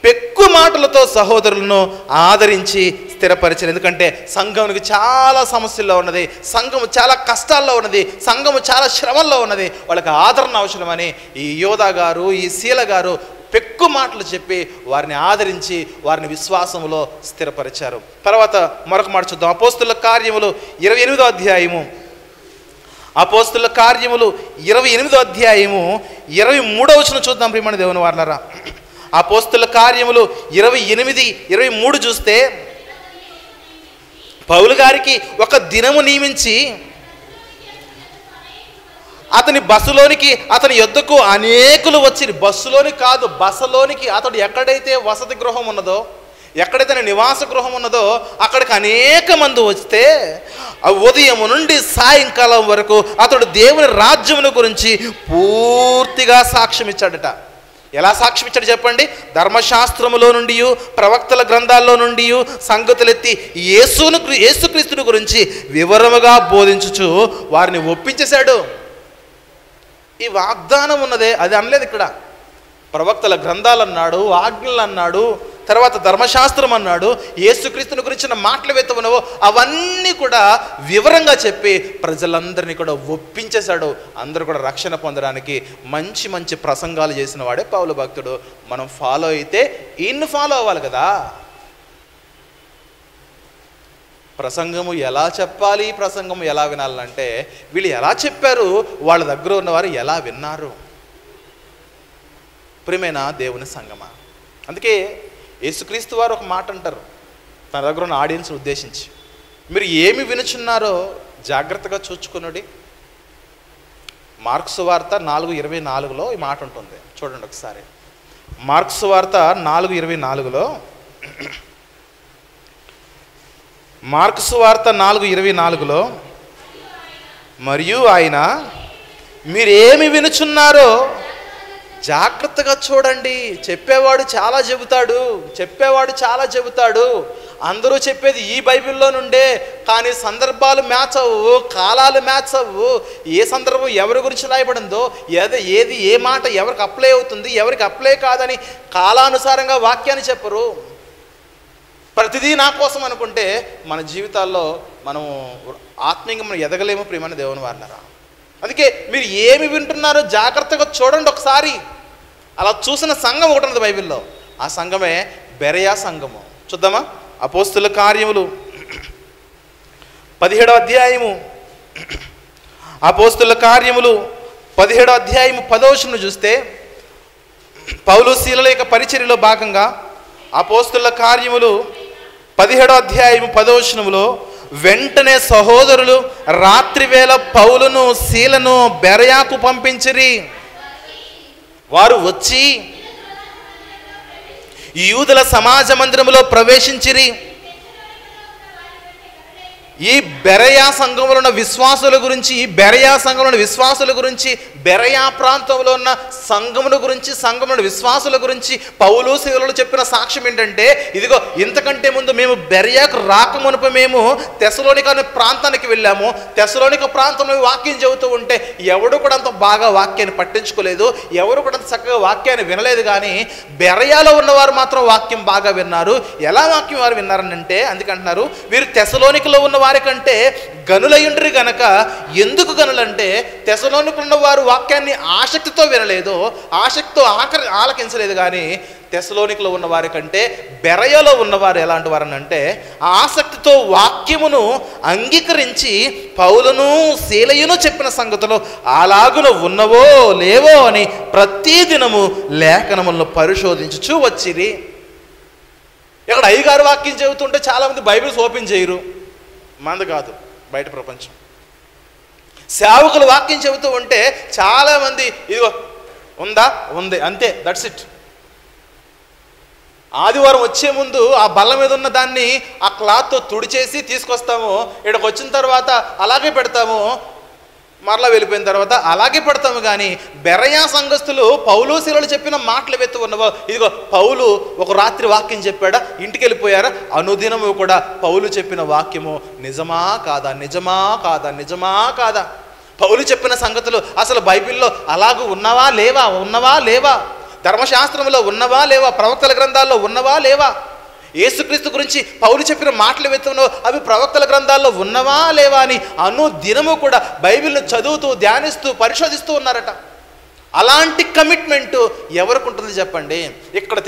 పెక్కు మాటలతో సహోదరులను ఆదరించి స్థిరపరిచారు. ఎందుకంటే సంఘమునికి చాలా సమస్యల్లో ఉన్నది, సంఘము చాలా కష్టాల్లో ఉన్నది, సంఘము చాలా శ్రమల్లో ఉన్నది. వాళ్ళకి ఆదరణ అవసరమని ఈ యోధా గారు, ఈ శీల గారు పెక్కు మాటలు చెప్పి వారిని ఆదరించి వారిని విశ్వాసములో స్థిరపరిచారు. తర్వాత మరొక మాట చూద్దాం. అపోస్తుల కార్యములు 28వ అధ్యాయము, అపోస్తుల కార్యములు 28వ అధ్యాయము 23వ వచనం చూద్దాం ప్రియమైన దేవుని వారలారా. అపోస్తుల కార్యములు 28-23 చూస్తే, పౌలు గారికి ఒక దినము నియమించి అతని బస్సులోనికి, అతని యొద్దకు అనేకులు వచ్చి, బస్సులోని కాదు బస్సులోనికి, అతడు ఎక్కడైతే వసతి గృహం ఉన్నదో, ఎక్కడైతే నివాస గృహం ఉన్నదో అక్కడికి అనేక మంది వస్తే ఉదయం నుండి సాయంకాలం వరకు అతడు దేవుని రాజ్యమును గురించి పూర్తిగా సాక్ష్యం ఇచ్చాడట. ఎలా సాక్ష్యం ఇచ్చాడు చెప్పండి? ధర్మశాస్త్రములో నుండి, ప్రవక్తల గ్రంథాల్లో నుండి సంగతులెత్తి యేసుక్రీస్తుని గురించి వివరముగా బోధించుచు వారిని ఒప్పించేశాడు. ఈ వాగ్దానం ఉన్నదే అది అనలేదు ఇక్కడ. ప్రవక్తల గ్రంథాలు అన్నాడు, ఆజ్ఞలు అన్నాడు, తర్వాత ధర్మశాస్త్రం అన్నాడు, యేసుక్రీస్తుని గురించిన మాటలు వెతుకునవో అవన్నీ కూడా వివరంగా చెప్పి ప్రజలందరినీ కూడా ఒప్పించేశాడు. అందరూ కూడా రక్షణ పొందడానికి మంచి మంచి ప్రసంగాలు చేసిన వాడే పౌలు భక్తుడు. మనం ఫాలో అయితే ఈయన్ని ఫాలో అవ్వాలి కదా. ప్రసంగము ఎలా చెప్పాలి, ప్రసంగము ఎలా వినాలంటే వీళ్ళు ఎలా చెప్పారు, వాళ్ళ దగ్గర ఉన్నవారు ఎలా విన్నారు. ప్రియమైన దేవుని సంగమా, అందుకే యేసుక్రీస్తు వారు ఒక మాట అంటారు తన దగ్గర ఉన్న ఆడియన్స్ని ఉద్దేశించి, మీరు ఏమి వినుచున్నారో జాగ్రత్తగా చూచుకునుడి. మార్క్సు వార్త 4:24లో ఈ మాట ఉంటుంది, చూడండి ఒకసారి. మార్క్సు వార్త 4:24లో, మార్కు సువార్త 4:24లో, మరియు ఆయన మీరేమి వినుచున్నారో జాగ్రత్తగా చూడండి. చెప్పేవాడు చాలా చెబుతాడు. అందరూ చెప్పేది ఈ బైబిల్లో నుండే, కానీ సందర్భాలు మ్యాచ్ అవ్వు, కాలాలు మ్యాచ్ అవ్వు. ఏ సందర్భం ఎవరి గురించి రాయబడిందో, ఏది ఏ మాట ఎవరికి అప్లై అవుతుంది, ఎవరికి అప్లై కాదని కాలానుసారంగా వాక్యాన్ని చెప్పరు. ప్రతిదీ నా కోసం అనుకుంటే మన జీవితాల్లో మనము ఆత్మీయంగా మనం ఎదగలేము ప్రియమైన దేవుని వారలారా. అందుకే మీరు ఏమి వింటున్నారో జాగ్రత్తగా చూడండి ఒకసారి. అలా చూసిన సంఘం ఒకటి ఉన్నది బైబిల్లో. ఆ సంఘమే బెరయా సంఘము. చూద్దామా? అపోస్తుల కార్యములు 17వ అధ్యాయము, అపోస్తుల కార్యములు 17వ అధ్యాయము 10వ వచనం చూస్తే, పౌలు శీలల యొక్క పరిచర్యలో భాగంగా అపోస్తుల కార్యములు 17వ అధ్యాయము 10వ వచనములో, వెంటనే సహోదరులు రాత్రివేళ పౌలును శీలను బెరయాకు పంపించిరి. వారు వచ్చి యూదుల సమాజ మందిరములో ప్రవేశించిరి. ఈ బెరయా సంఘంలో ఉన్న విశ్వాసుల గురించి బెరయా ప్రాంతంలో ఉన్న సంఘముల విశ్వాసుల గురించి పౌలు శీలలు చెప్పిన సాక్ష్యం ఏంటంటే, ఇదిగో ఇంతకంటే ముందు మేము బెరయాకు రాకమునుపు మేము తెసలోనిక అనే ప్రాంతానికి వెళ్ళాము. తెసలోనిక ప్రాంతంలో వాక్యం చెబుతూ ఉంటే ఎవడు కూడా అంత బాగా వాక్యాన్ని పట్టించుకోలేదు, ఎవరు కూడా అంత చక్కగా వాక్యాన్ని వినలేదు. కానీ బెరయాలో ఉన్నవారు మాత్రం వాక్యం బాగా విన్నారు. ఎలా వాక్యం వారు విన్నారనంటే, అందుకంటున్నారు వీరు తెసలోనికలో ఉన్న వారికంటే గనులయుండ్రి గనక. ఎందుకు గనులంటే, తెసలోనికలో ఉన్న వారు వాక్యాన్ని ఆసక్తితో వినలేదు, ఆసక్తితో ఆలకించలేదు. కానీ తెసలోనికలో ఉన్న వారి కంటే బెరయలో ఉన్నవారు ఎలాంటి వారనంటే, ఆసక్తితో వాక్యమును అంగీకరించి పౌలును శీలయును చెప్పిన సంగతులు అలాగున ఉన్నవో లేవో అని ప్రతిదినము లేఖనములను పరిశోధించుచూ వచ్చిరి. ఇక్కడ అయ్యగారు వాక్యం చెబుతుంటే చాలామంది బైబిల్స్ ఓపెన్ చేయరు. మంది కాదు, బయట ప్రపంచం. సేవకులు వాక్యం చెబుతూ ఉంటే చాలామంది ఇదిగో ఉంది అంతే, దట్స్ ఇట్. ఆదివారం వచ్చే ముందు ఆ బల్ల మీద ఉన్న దాన్ని ఆ క్లాత్తో తుడిచేసి తీసుకొస్తాము. ఇక్కడికి వచ్చిన తర్వాత అలాగే పెడతాము, మరలా వెళ్ళిపోయిన తర్వాత అలాగే పెడతాము. కానీ బెరయా సంఘస్థులు పౌలు శీలలు చెప్పిన మాటలు వెత్తు ఉన్నవో, ఇదిగో పౌలు ఒక రాత్రి వాక్యం చెప్పాడా, ఇంటికి వెళ్ళిపోయారా, అనుదినము కూడా పౌలు చెప్పిన వాక్యము నిజమా కాదా, నిజమా కాదా, నిజమా కాదా, పౌలు చెప్పిన సంగతులు అసలు బైబిల్లో అలాగూ ఉన్నవా లేవా, ధర్మశాస్త్రంలో ఉన్నవా లేవా, ప్రవక్తల గ్రంథాల్లో ఉన్నవా లేవా, యేసుక్రీస్తు గురించి పౌలు చెప్పిన మాటలు వెతుకునో అవి ప్రవక్తల గ్రంథాల్లో ఉన్నవా లేవా అని అనుదినము కూడా బైబిల్ను చదువుతూ ధ్యానిస్తూ పరిశోధిస్తూ ఉన్నారట. అలాంటి కమిట్మెంటు ఎవరికి ఉంటుంది చెప్పండి? ఇక్కడ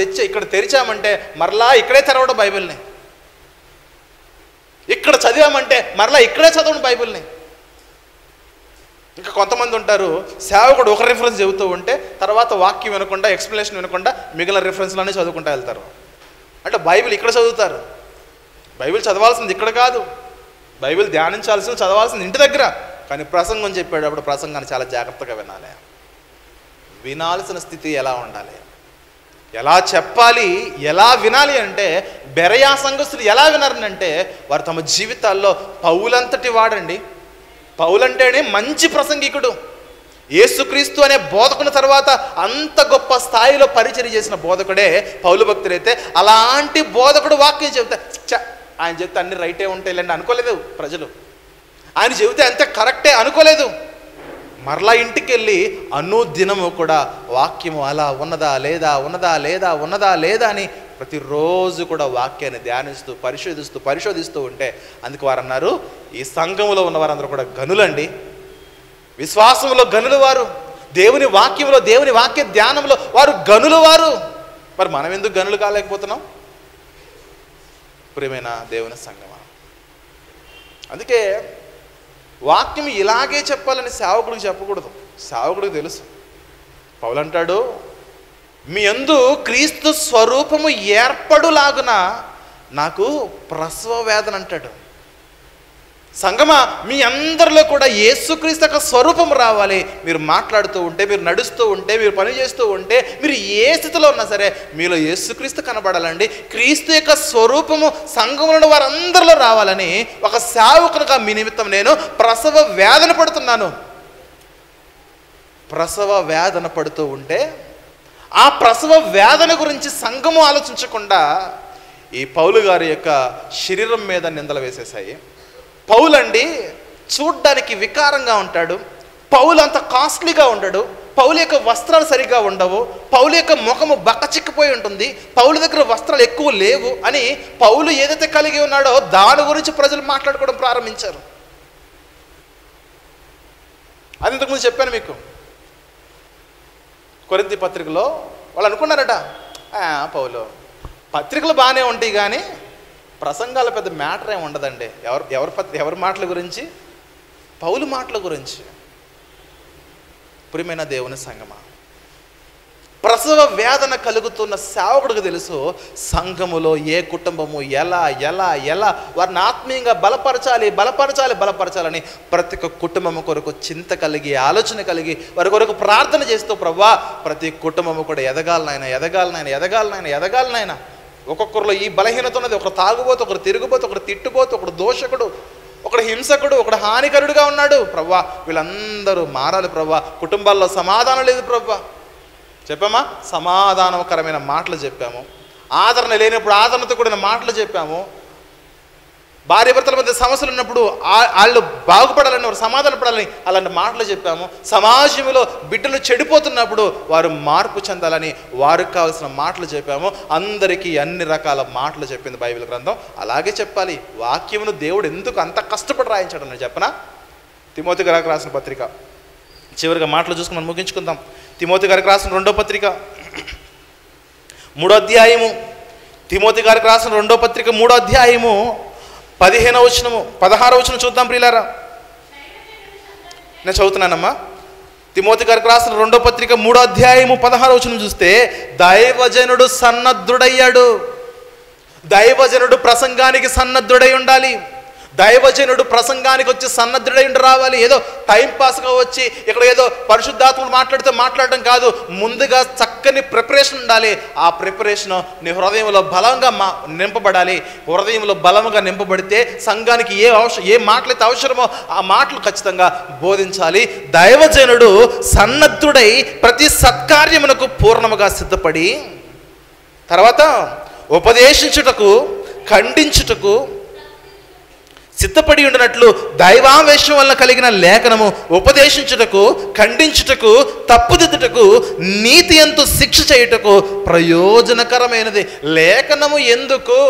తెరిచామంటే మరలా ఇక్కడే తెరవడం బైబిల్ని, ఇక్కడ చదివామంటే మరలా ఇక్కడే చదవడం బైబిల్ని. ఇంకా కొంతమంది ఉంటారు, సేవకుడు ఒక రిఫరెన్స్ చెబుతూ ఉంటే తర్వాత వాక్యం వినకుండా, ఎక్స్ప్లెనేషన్ వినకుండా మిగిలిన రిఫరెన్స్లోనే చదువుకుంటూ వెళ్తారు. అంటే బైబిల్ ఇక్కడ చదువుతారు. బైబిల్ చదవాల్సింది ఇక్కడ కాదు, బైబిల్ ధ్యానించాల్సింది చదవాల్సింది ఇంటి దగ్గర. కానీ ప్రసంగం చెప్పేటప్పుడు ప్రసంగాన్ని చాలా జాగ్రత్తగా వినాలి. వినాల్సిన స్థితి ఎలా ఉండాలి, ఎలా చెప్పాలి, ఎలా వినాలి అంటే, బెరయా సంఘస్థులు ఎలా వినారనంటే వారు తమ జీవితాల్లో పౌలంతటి వాడండి. పౌలంటేనే మంచి ప్రసంగికుడు. యేసుక్రీస్తు అనే బోధకుని తర్వాత అంత గొప్ప స్థాయిలో పరిచర్య చేసిన బోధకుడే పౌలు భక్తుడైతే, అలాంటి బోధకుడు వాక్యం చెబితే ఆయన చెబితే అన్ని రైటే ఉంటాయిలేండి అనుకోలేదు ప్రజలు. ఆయన చెబితే అంతే కరెక్టే అనుకోలేదు. మరలా ఇంటికి వెళ్ళి అనుదినము కూడా వాక్యము అలా ఉన్నదా లేదా అని ప్రతిరోజు కూడా వాక్యాన్ని ధ్యానిస్తూ పరిశోధిస్తూ ఉంటే, అందుకు వారు అన్నారు, ఈ సంఘములో ఉన్న వారందరూ కూడా గనులండి, విశ్వాసంలో గనులు వారు, దేవుని వాక్యంలో దేవుని వాక్య ధ్యానంలో వారు గనులు వారు. మరి మనం ఎందుకు గనులు కాలేకపోతున్నాం ప్రియమైన దేవుని సంఘమా? అందుకే వాక్యం ఇలాగే చెప్పాలని సేవకుడికి చెప్పకూడదు. సేవకుడికి తెలుసు. పౌలు అంటాడు, మీ యందు క్రీస్తు స్వరూపము ఏర్పడులాగున నాకు ప్రసవ వేదన అంటాడు. సంగమా, మీ అందరిలో కూడా యేసుక్రీస్తు యొక్క స్వరూపం రావాలి. మీరు మాట్లాడుతూ ఉంటే, మీరు నడుస్తూ ఉంటే, మీరు పని చేస్తూ ఉంటే, మీరు ఏ స్థితిలో ఉన్నా సరే మీలో యేసుక్రీస్తు కనబడాలండి. క్రీస్తు యొక్క స్వరూపము సంఘంలో వారందరిలో రావాలని ఒక సేవకునిగా మీ నిమిత్తం నేను ప్రసవ వేదన పడుతున్నాను. ప్రసవ వేదన పడుతూ ఉంటే ఆ ప్రసవ వేదన గురించి సంఘము ఆలోచించకుండా ఈ పౌలు గారి యొక్క శరీరం మీద నిందలు వేసేసాయి. పౌలు అండి చూడ్డానికి వికారంగా ఉంటాడు, పౌలు అంత కాస్ట్లీగా ఉండడు, పౌలు యొక్క వస్త్రాలు సరిగా ఉండవు, పౌలు యొక్క ముఖము బక్కచిక్కిపోయి ఉంటుంది, పౌలు దగ్గర వస్త్రాలు ఎక్కువ లేవు అని పౌలు ఏదైతే కలిగి ఉన్నాడో దాని గురించి ప్రజలు మాట్లాడుకోవడం ప్రారంభించారు. అది ఇంతకుముందు చెప్పాను మీకు. కొరింథీ పత్రికలో వాళ్ళు అనుకున్నారట, పౌలు పత్రికలు బాగానే ఉంటాయి కానీ ప్రసంగాల పెద్ద మ్యాటర్ ఏమి ఉండదండి. ఎవరి మాటల గురించి? పౌలు మాటల గురించి. ప్రియమైన దేవుని సంగమా, ప్రసవ వేదన కలుగుతున్న సేవకుడికి తెలుసు సంఘములో ఏ కుటుంబము ఎలా ఎలా ఎలా వారిని ఆత్మీయంగా బలపరచాలని ప్రతి ఒక్క కుటుంబము కొరకు చింత కలిగి, ఆలోచన కలిగి, వారి కొరకు ప్రార్థన చేస్తూ, ప్రభువా ప్రతి కుటుంబము కూడా ఎదగాలనైనా. ఒక్కొక్కరిలో ఈ బలహీనత ఉన్నది. ఒకరు తాగుబోతు, ఒకరు తిరుగుబోతు, ఒకరు తిట్టుబోతు, ఒకడు దోషకుడు, ఒకడు హింసకుడు, ఒకడు హానికరుడుగా ఉన్నాడు. ప్రభువా వీళ్ళందరూ మారాలి ప్రభువా. కుటుంబాల్లో సమాధానం లేదు ప్రభువా. చెప్పామా? సమాధానకరమైన మాటలు చెప్పాము. ఆదరణ లేనప్పుడు ఆదరణతో కూడిన మాటలు చెప్పాము. భార్య భర్తల మధ్య సమస్యలు ఉన్నప్పుడు వాళ్ళు బాగుపడాలని, వారు సమాధాన పడాలని అలాంటి మాటలు చెప్పాము. సమాజంలో బిడ్డలు చెడిపోతున్నప్పుడు వారు మార్పు చెందాలని వారికి కావాల్సిన మాటలు చెప్పాము. అందరికీ అన్ని రకాల మాటలు చెప్పింది బైబిల్ గ్రంథం. అలాగే చెప్పాలి. వాక్యమును దేవుడు ఎందుకు అంత కష్టపడి రాయించాడు అని చెప్పనా? తిమోతి గారికి రాసిన పత్రిక చివరిగా మాటలు చూసుకుని మనం ముగించుకుందాం. తిమోతి గారికి రాసిన 2వ పత్రిక 3వ అధ్యాయము. తిమోతి గారికి రాసిన 2వ పత్రిక 3వ అధ్యాయము 15వ వచనము 16వ వచనం చూద్దాం ప్రియులారా. నేను చదువుతున్నానమ్మా. తిమోతి గారికి రాసిన 2వ పత్రిక 3వ అధ్యాయము 16వ వచనం చూస్తే, దైవజనుడు సన్నద్ధుడయ్యాడు. దైవజనుడు ప్రసంగానికి సన్నద్ధుడై ఉండాలి. దైవజనుడు ప్రసంగానికి వచ్చి సన్నద్ధుడై రావాలి. ఏదో టైంపాస్గా వచ్చి ఇక్కడ ఏదో పరిశుద్ధాత్మలు మాట్లాడటం కాదు. ముందుగా చక్కని ప్రిపరేషన్ ఉండాలి. ఆ ప్రిపరేషన్ నీ హృదయంలో బలంగా నింపబడాలి. హృదయంలో బలంగా నింపబడితే సంఘానికి ఏ మాటలైతే అవసరమో ఆ మాటలు ఖచ్చితంగా బోధించాలి. దైవజనుడు సన్నద్ధుడై ప్రతి సత్కార్యమునకు పూర్ణముగా సిద్ధపడి, తర్వాత ఉపదేశించుటకు, ఖండించుటకు సిద్ధపడి ఉండినట్లు దైవావేశం వల్ల కలిగిన లేఖనము ఉపదేశించుటకు, ఖండించుటకు, తప్పుదిద్దుటకు, నీతి యందు శిక్ష చేయుటకు ప్రయోజనకరమైనది. లేఖనము ఎందుకు,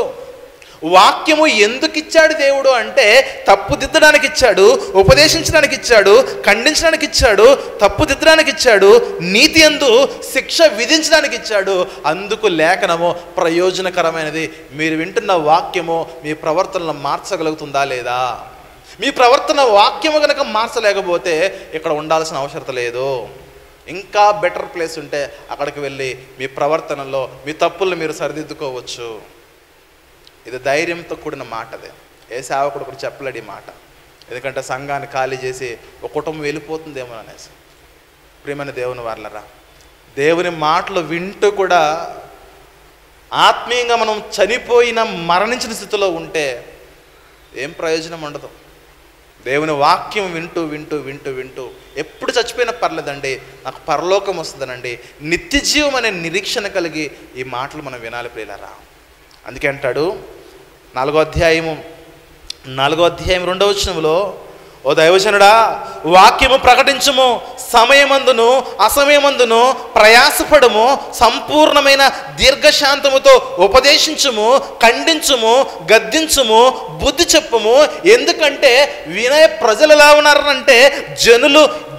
వాక్యము ఎందుకు ఇచ్చాడు దేవుడు అంటే తప్పుదిద్దడానికి ఇచ్చాడు, ఉపదేశించడానికి ఇచ్చాడు, ఖండించడానికి ఇచ్చాడు, తప్పుదిద్దడానికి ఇచ్చాడు, నీతి యందు శిక్ష విధించడానికి ఇచ్చాడు. అందుకు లేఖనము ప్రయోజనకరమైనది. మీరు వింటున్న వాక్యము మీ ప్రవర్తనను మార్చగలుగుతుందా లేదా? మీ ప్రవర్తన వాక్యము కనుక మార్చలేకపోతే ఇక్కడ ఉండాల్సిన అవసరం లేదు. ఇంకా బెటర్ ప్లేస్ ఉంటే అక్కడికి వెళ్ళి మీ ప్రవర్తనలో మీ తప్పులను మీరు సరిదిద్దుకోవచ్చు. ఇది ధైర్యంతో కూడిన మాట. అదే ఏ సేవకుడు కూడా చెప్పలేడు ఈ మాట. ఎందుకంటే సంఘాన్ని ఖాళీ చేసి ఒక కుటుంబం వెళ్ళిపోతుందేమో అనేసి. ప్రియమైన దేవుని వారలరా, దేవుని మాటలు వింటూ కూడా ఆత్మీయంగా మనం చనిపోయిన మరణించిన స్థితిలో ఉంటే ఏం ప్రయోజనం ఉండదు. దేవుని వాక్యం వింటూ వింటూ వింటూ వింటూ ఎప్పుడు చచ్చిపోయినా పర్లేదండి, నాకు పరలోకం వస్తుందనండి, నిత్య జీవం అనే నిరీక్షణ కలిగి ఈ మాటలు మనం వినాలి ప్రియులారా. అందుకే అంటాడు 4వ అధ్యాయం 2వ వచనంలో, ఓ దైవజనుడా వాక్యము ప్రకటించుము, సమయమందును అసమయమందును ప్రయాసపడము, సంపూర్ణమైన దీర్ఘశాంతముతో ఉపదేశించుము, ఖండించుము, గద్దించుము, బుద్ధి చెప్పుము. ఎందుకంటే వినయ ప్రజలు ఎలా ఉన్నారంటే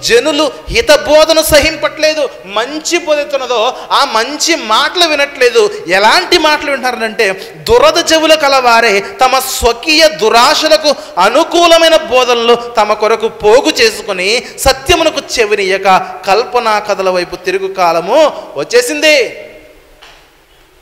జనులు హితబోధను సహింపట్లేదు. మంచి బోధితున్నదో ఆ మంచి మాటలు వినట్లేదు. ఎలాంటి మాటలు వింటారంటే దురద చెవులు కలవారే తమ స్వకీయ దురాశలకు అనుకూలమైన బోధనలు తమ కొరకు పోగు చేసుకుని సత్యమునకు చెవినియక కల్పనా కథల వైపు తిరుగు కాలము వచ్చేసింది.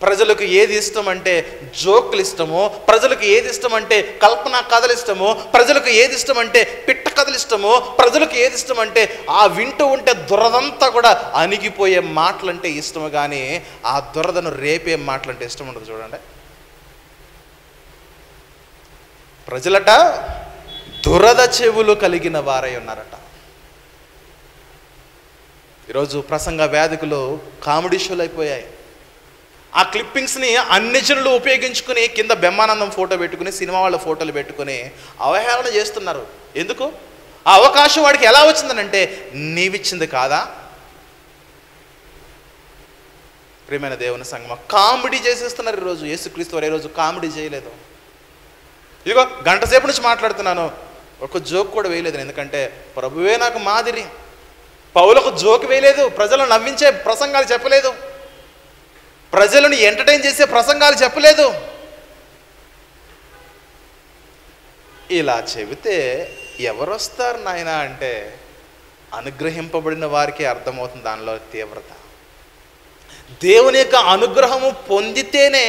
ప్రజలకు ఏది ఇష్టం అంటే జోకులు ఇష్టమో, ప్రజలకు ఏది ఇష్టం అంటే కల్పనా కథలు ఇష్టమో, ప్రజలకు ఏది ఇష్టం అంటే పిట్ట కథలు ఇష్టమో, ప్రజలకు ఏది ఇష్టం అంటే ఆ వింటూ ఉంటే దురదంతా కూడా అణిగిపోయే మాటలంటే ఇష్టము, కానీ ఆ దురదను రేపే మాటలంటే ఇష్టం ఉండదు. చూడండి, ప్రజలట దురద చెవులు కలిగిన వారై ఉన్నారట. ఈరోజు ప్రసంగ వేదికలు కామెడీ షోలు అయిపోయాయి. ఆ క్లిప్పింగ్స్ని అన్ని జనులు ఉపయోగించుకుని కింద బ్రహ్మానందం ఫోటో పెట్టుకుని, సినిమా వాళ్ళ ఫోటోలు పెట్టుకుని అవహేళన చేస్తున్నారు. ఎందుకు? ఆ అవకాశం వాడికి ఎలా వచ్చిందనంటే నీవిచ్చింది కాదా? ప్రియమైన దేవుని సంగమా, కామెడీ చేసేస్తున్నారు ఈరోజు. యేసుక్రీస్తు వారు ఏ రోజు కామెడీ చేయలేదు. ఇదిగో గంట సేపు నుంచి మాట్లాడుతున్నాను, ఒక జోక్ కూడా వేయలేదు. ఎందుకంటే ప్రభువే నాకు మాదిరి. పౌలకు జోక్ వేయలేదు, ప్రజలను నవ్వించే ప్రసంగాలు చెప్పలేదు, ప్రజలను ఎంటర్టైన్ చేసే ప్రసంగాలు చెప్పలేదు. ఇలా చెబితే ఎవరు వస్తారు నాయన అంటే అనుగ్రహింపబడిన వారికి అర్థమవుతుంది దానిలో తీవ్రత. దేవుని యొక్క అనుగ్రహము పొందితేనే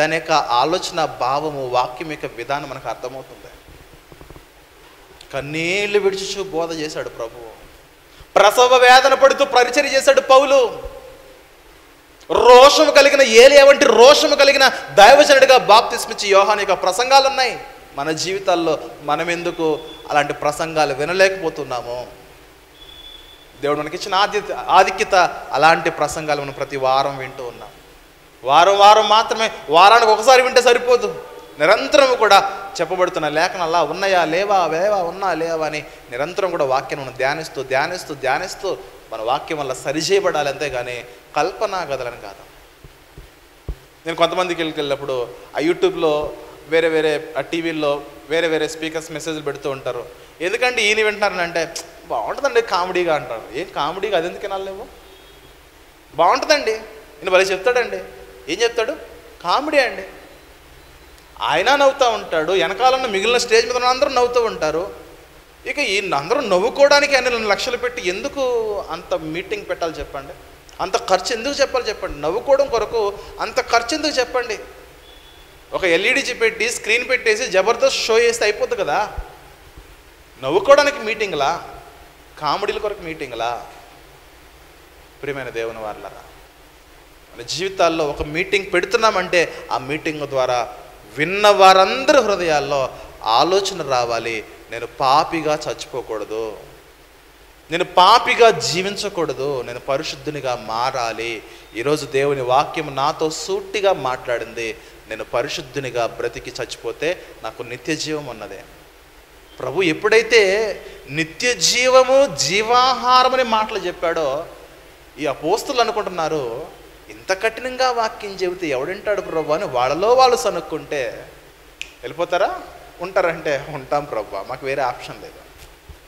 దాని యొక్క ఆలోచన, భావము, వాక్యం యొక్క విధానం మనకు అర్థమవుతుంది. కన్నీళ్లు విడిచి బోధ చేశాడు ప్రభువు. ప్రసవ వేదన పడుతూ పరిచర్య చేశాడు పౌలు. రోషము కలిగిన ఏలియా వంటి రోషము కలిగిన దైవజనుడిగా బాప్తిస్మిచ్చి యోహాను యొక్క ప్రసంగాలు ఉన్నాయి. మన జీవితాల్లో మనం ఎందుకు అలాంటి ప్రసంగాలు వినలేకపోతున్నాము? దేవుడు మనకిచ్చిన ఆధిక్యత అలాంటి ప్రసంగాలు మనం ప్రతి వారం వింటూ ఉన్నాం. వారం మాత్రమే, వారానికి ఒకసారి వింటే సరిపోదు. నిరంతరం కూడా చెప్పబడుతున్న లేఖనం అలా ఉన్నాయా లేవా, ఉన్నా లేవా అని నిరంతరం కూడా వాక్యం మనం ధ్యానిస్తూ మన వాక్యం వల్ల సరిచేయబడాలి, అంతేగాని కల్పనా గదలని కాదు. నేను కొంతమందికి వెళ్ళినప్పుడు ఆ యూట్యూబ్లో వేరే ఆ టీవీల్లో వేరే స్పీకర్స్ మెసేజ్లు పెడుతూ ఉంటారు. ఎందుకంటే ఈయన వింటున్నారనంటే బాగుంటుందండి కామెడీగా అంటారు. ఏం కామెడీగా అది ఎందుకు వినాలి నువ్వు? బాగుంటుందండి, ఈయన భలే చెప్తాడండి. ఏం చెప్తాడు? కామెడీ అండి. ఆయన నవ్వుతూ ఉంటాడు, వెనకాలన్న మిగిలిన స్టేజ్ మీద ఉన్న అందరూ నవ్వుతూ ఉంటారు. ఇక ఈ అందరూ నవ్వుకోవడానికి అన్ని లక్షలు పెట్టి ఎందుకు అంత మీటింగ్ పెట్టాలి చెప్పండి? అంత ఖర్చు ఎందుకు చెప్పాలి చెప్పండి? నవ్వుకోవడం కొరకు అంత ఖర్చు ఎందుకు చెప్పండి? ఒక ఎల్ఈడి పెట్టి స్క్రీన్ పెట్టేసి జబర్దస్త్ షో చేస్తే అయిపోతుంది కదా. నవ్వుకోవడానికి మీటింగ్లా, కామెడీల కొరకు మీటింగ్లా? ప్రియమైన దేవుని వాళ్ళరా, మన జీవితాల్లో ఒక మీటింగ్ పెడుతున్నామంటే ఆ మీటింగ్ ద్వారా విన్న వారందరి హృదయాల్లో ఆలోచన రావాలి, నేను పాపిగా చచ్చిపోకూడదు, నేను పాపిగా జీవించకూడదు, నేను పరిశుద్ధునిగా మారాలి. ఈరోజు దేవుని వాక్యం నాతో సూటిగా మాట్లాడింది. నేను పరిశుద్ధునిగా బ్రతికి చచ్చిపోతే నాకు నిత్య జీవం ఉన్నదే. ప్రభు ఎప్పుడైతే నిత్య జీవము, జీవాహారం అనే మాటలు చెప్పాడో, ఈ అపోస్తులు అనుకుంటున్నారు ఇంత కఠినంగా వాక్యం చెబితే ఎవడింటాడు ప్రభు అని వాళ్ళలో వాళ్ళు సనుక్కుంటే వెళ్ళిపోతారా? ఉంటారంటే ఉంటాం ప్రభు, మాకు వేరే ఆప్షన్ లేదు.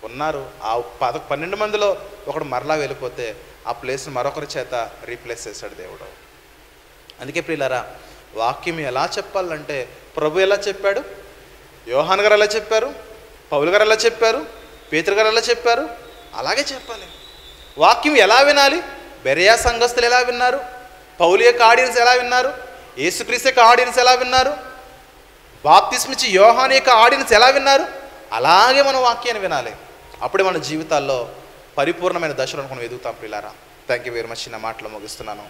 ఉన్నారు. ఆ 12 మందిలో ఒకడు మరలా వెళ్ళిపోతే ఆ ప్లేస్ని మరొకరి చేత రీప్లేస్ చేశాడు దేవుడు. అందుకే ప్రియులారా, వాక్యం ఎలా చెప్పాలంటే ప్రభు ఎలా చెప్పాడు, యోహాన్ గారు ఎలా చెప్పారు, పౌలు గారు ఎలా చెప్పారు, పేతురు గారు ఎలా చెప్పారు, అలాగే చెప్పాలి. వాక్యం ఎలా వినాలి? బెరయా సంఘస్థులు ఎలా విన్నారు, పౌలు యొక్క ఆడియన్స్ ఎలా విన్నారు, యేసుక్రీస్తు యొక్క ఆడియన్స్ ఎలా విన్నారు, బాప్తిస్మిచ్చి యోహాను యొక్క ఆడియన్స్ ఎలా విన్నారు, అలాగే మనం వాక్యాన్ని వినాలి. అప్పుడే మన జీవితాల్లో పరిపూర్ణమైన దశలను మనం ఎదుగుతాం ప్రియులారా. Thank you very much. చిన్న మాటలు ముగిస్తున్నాను.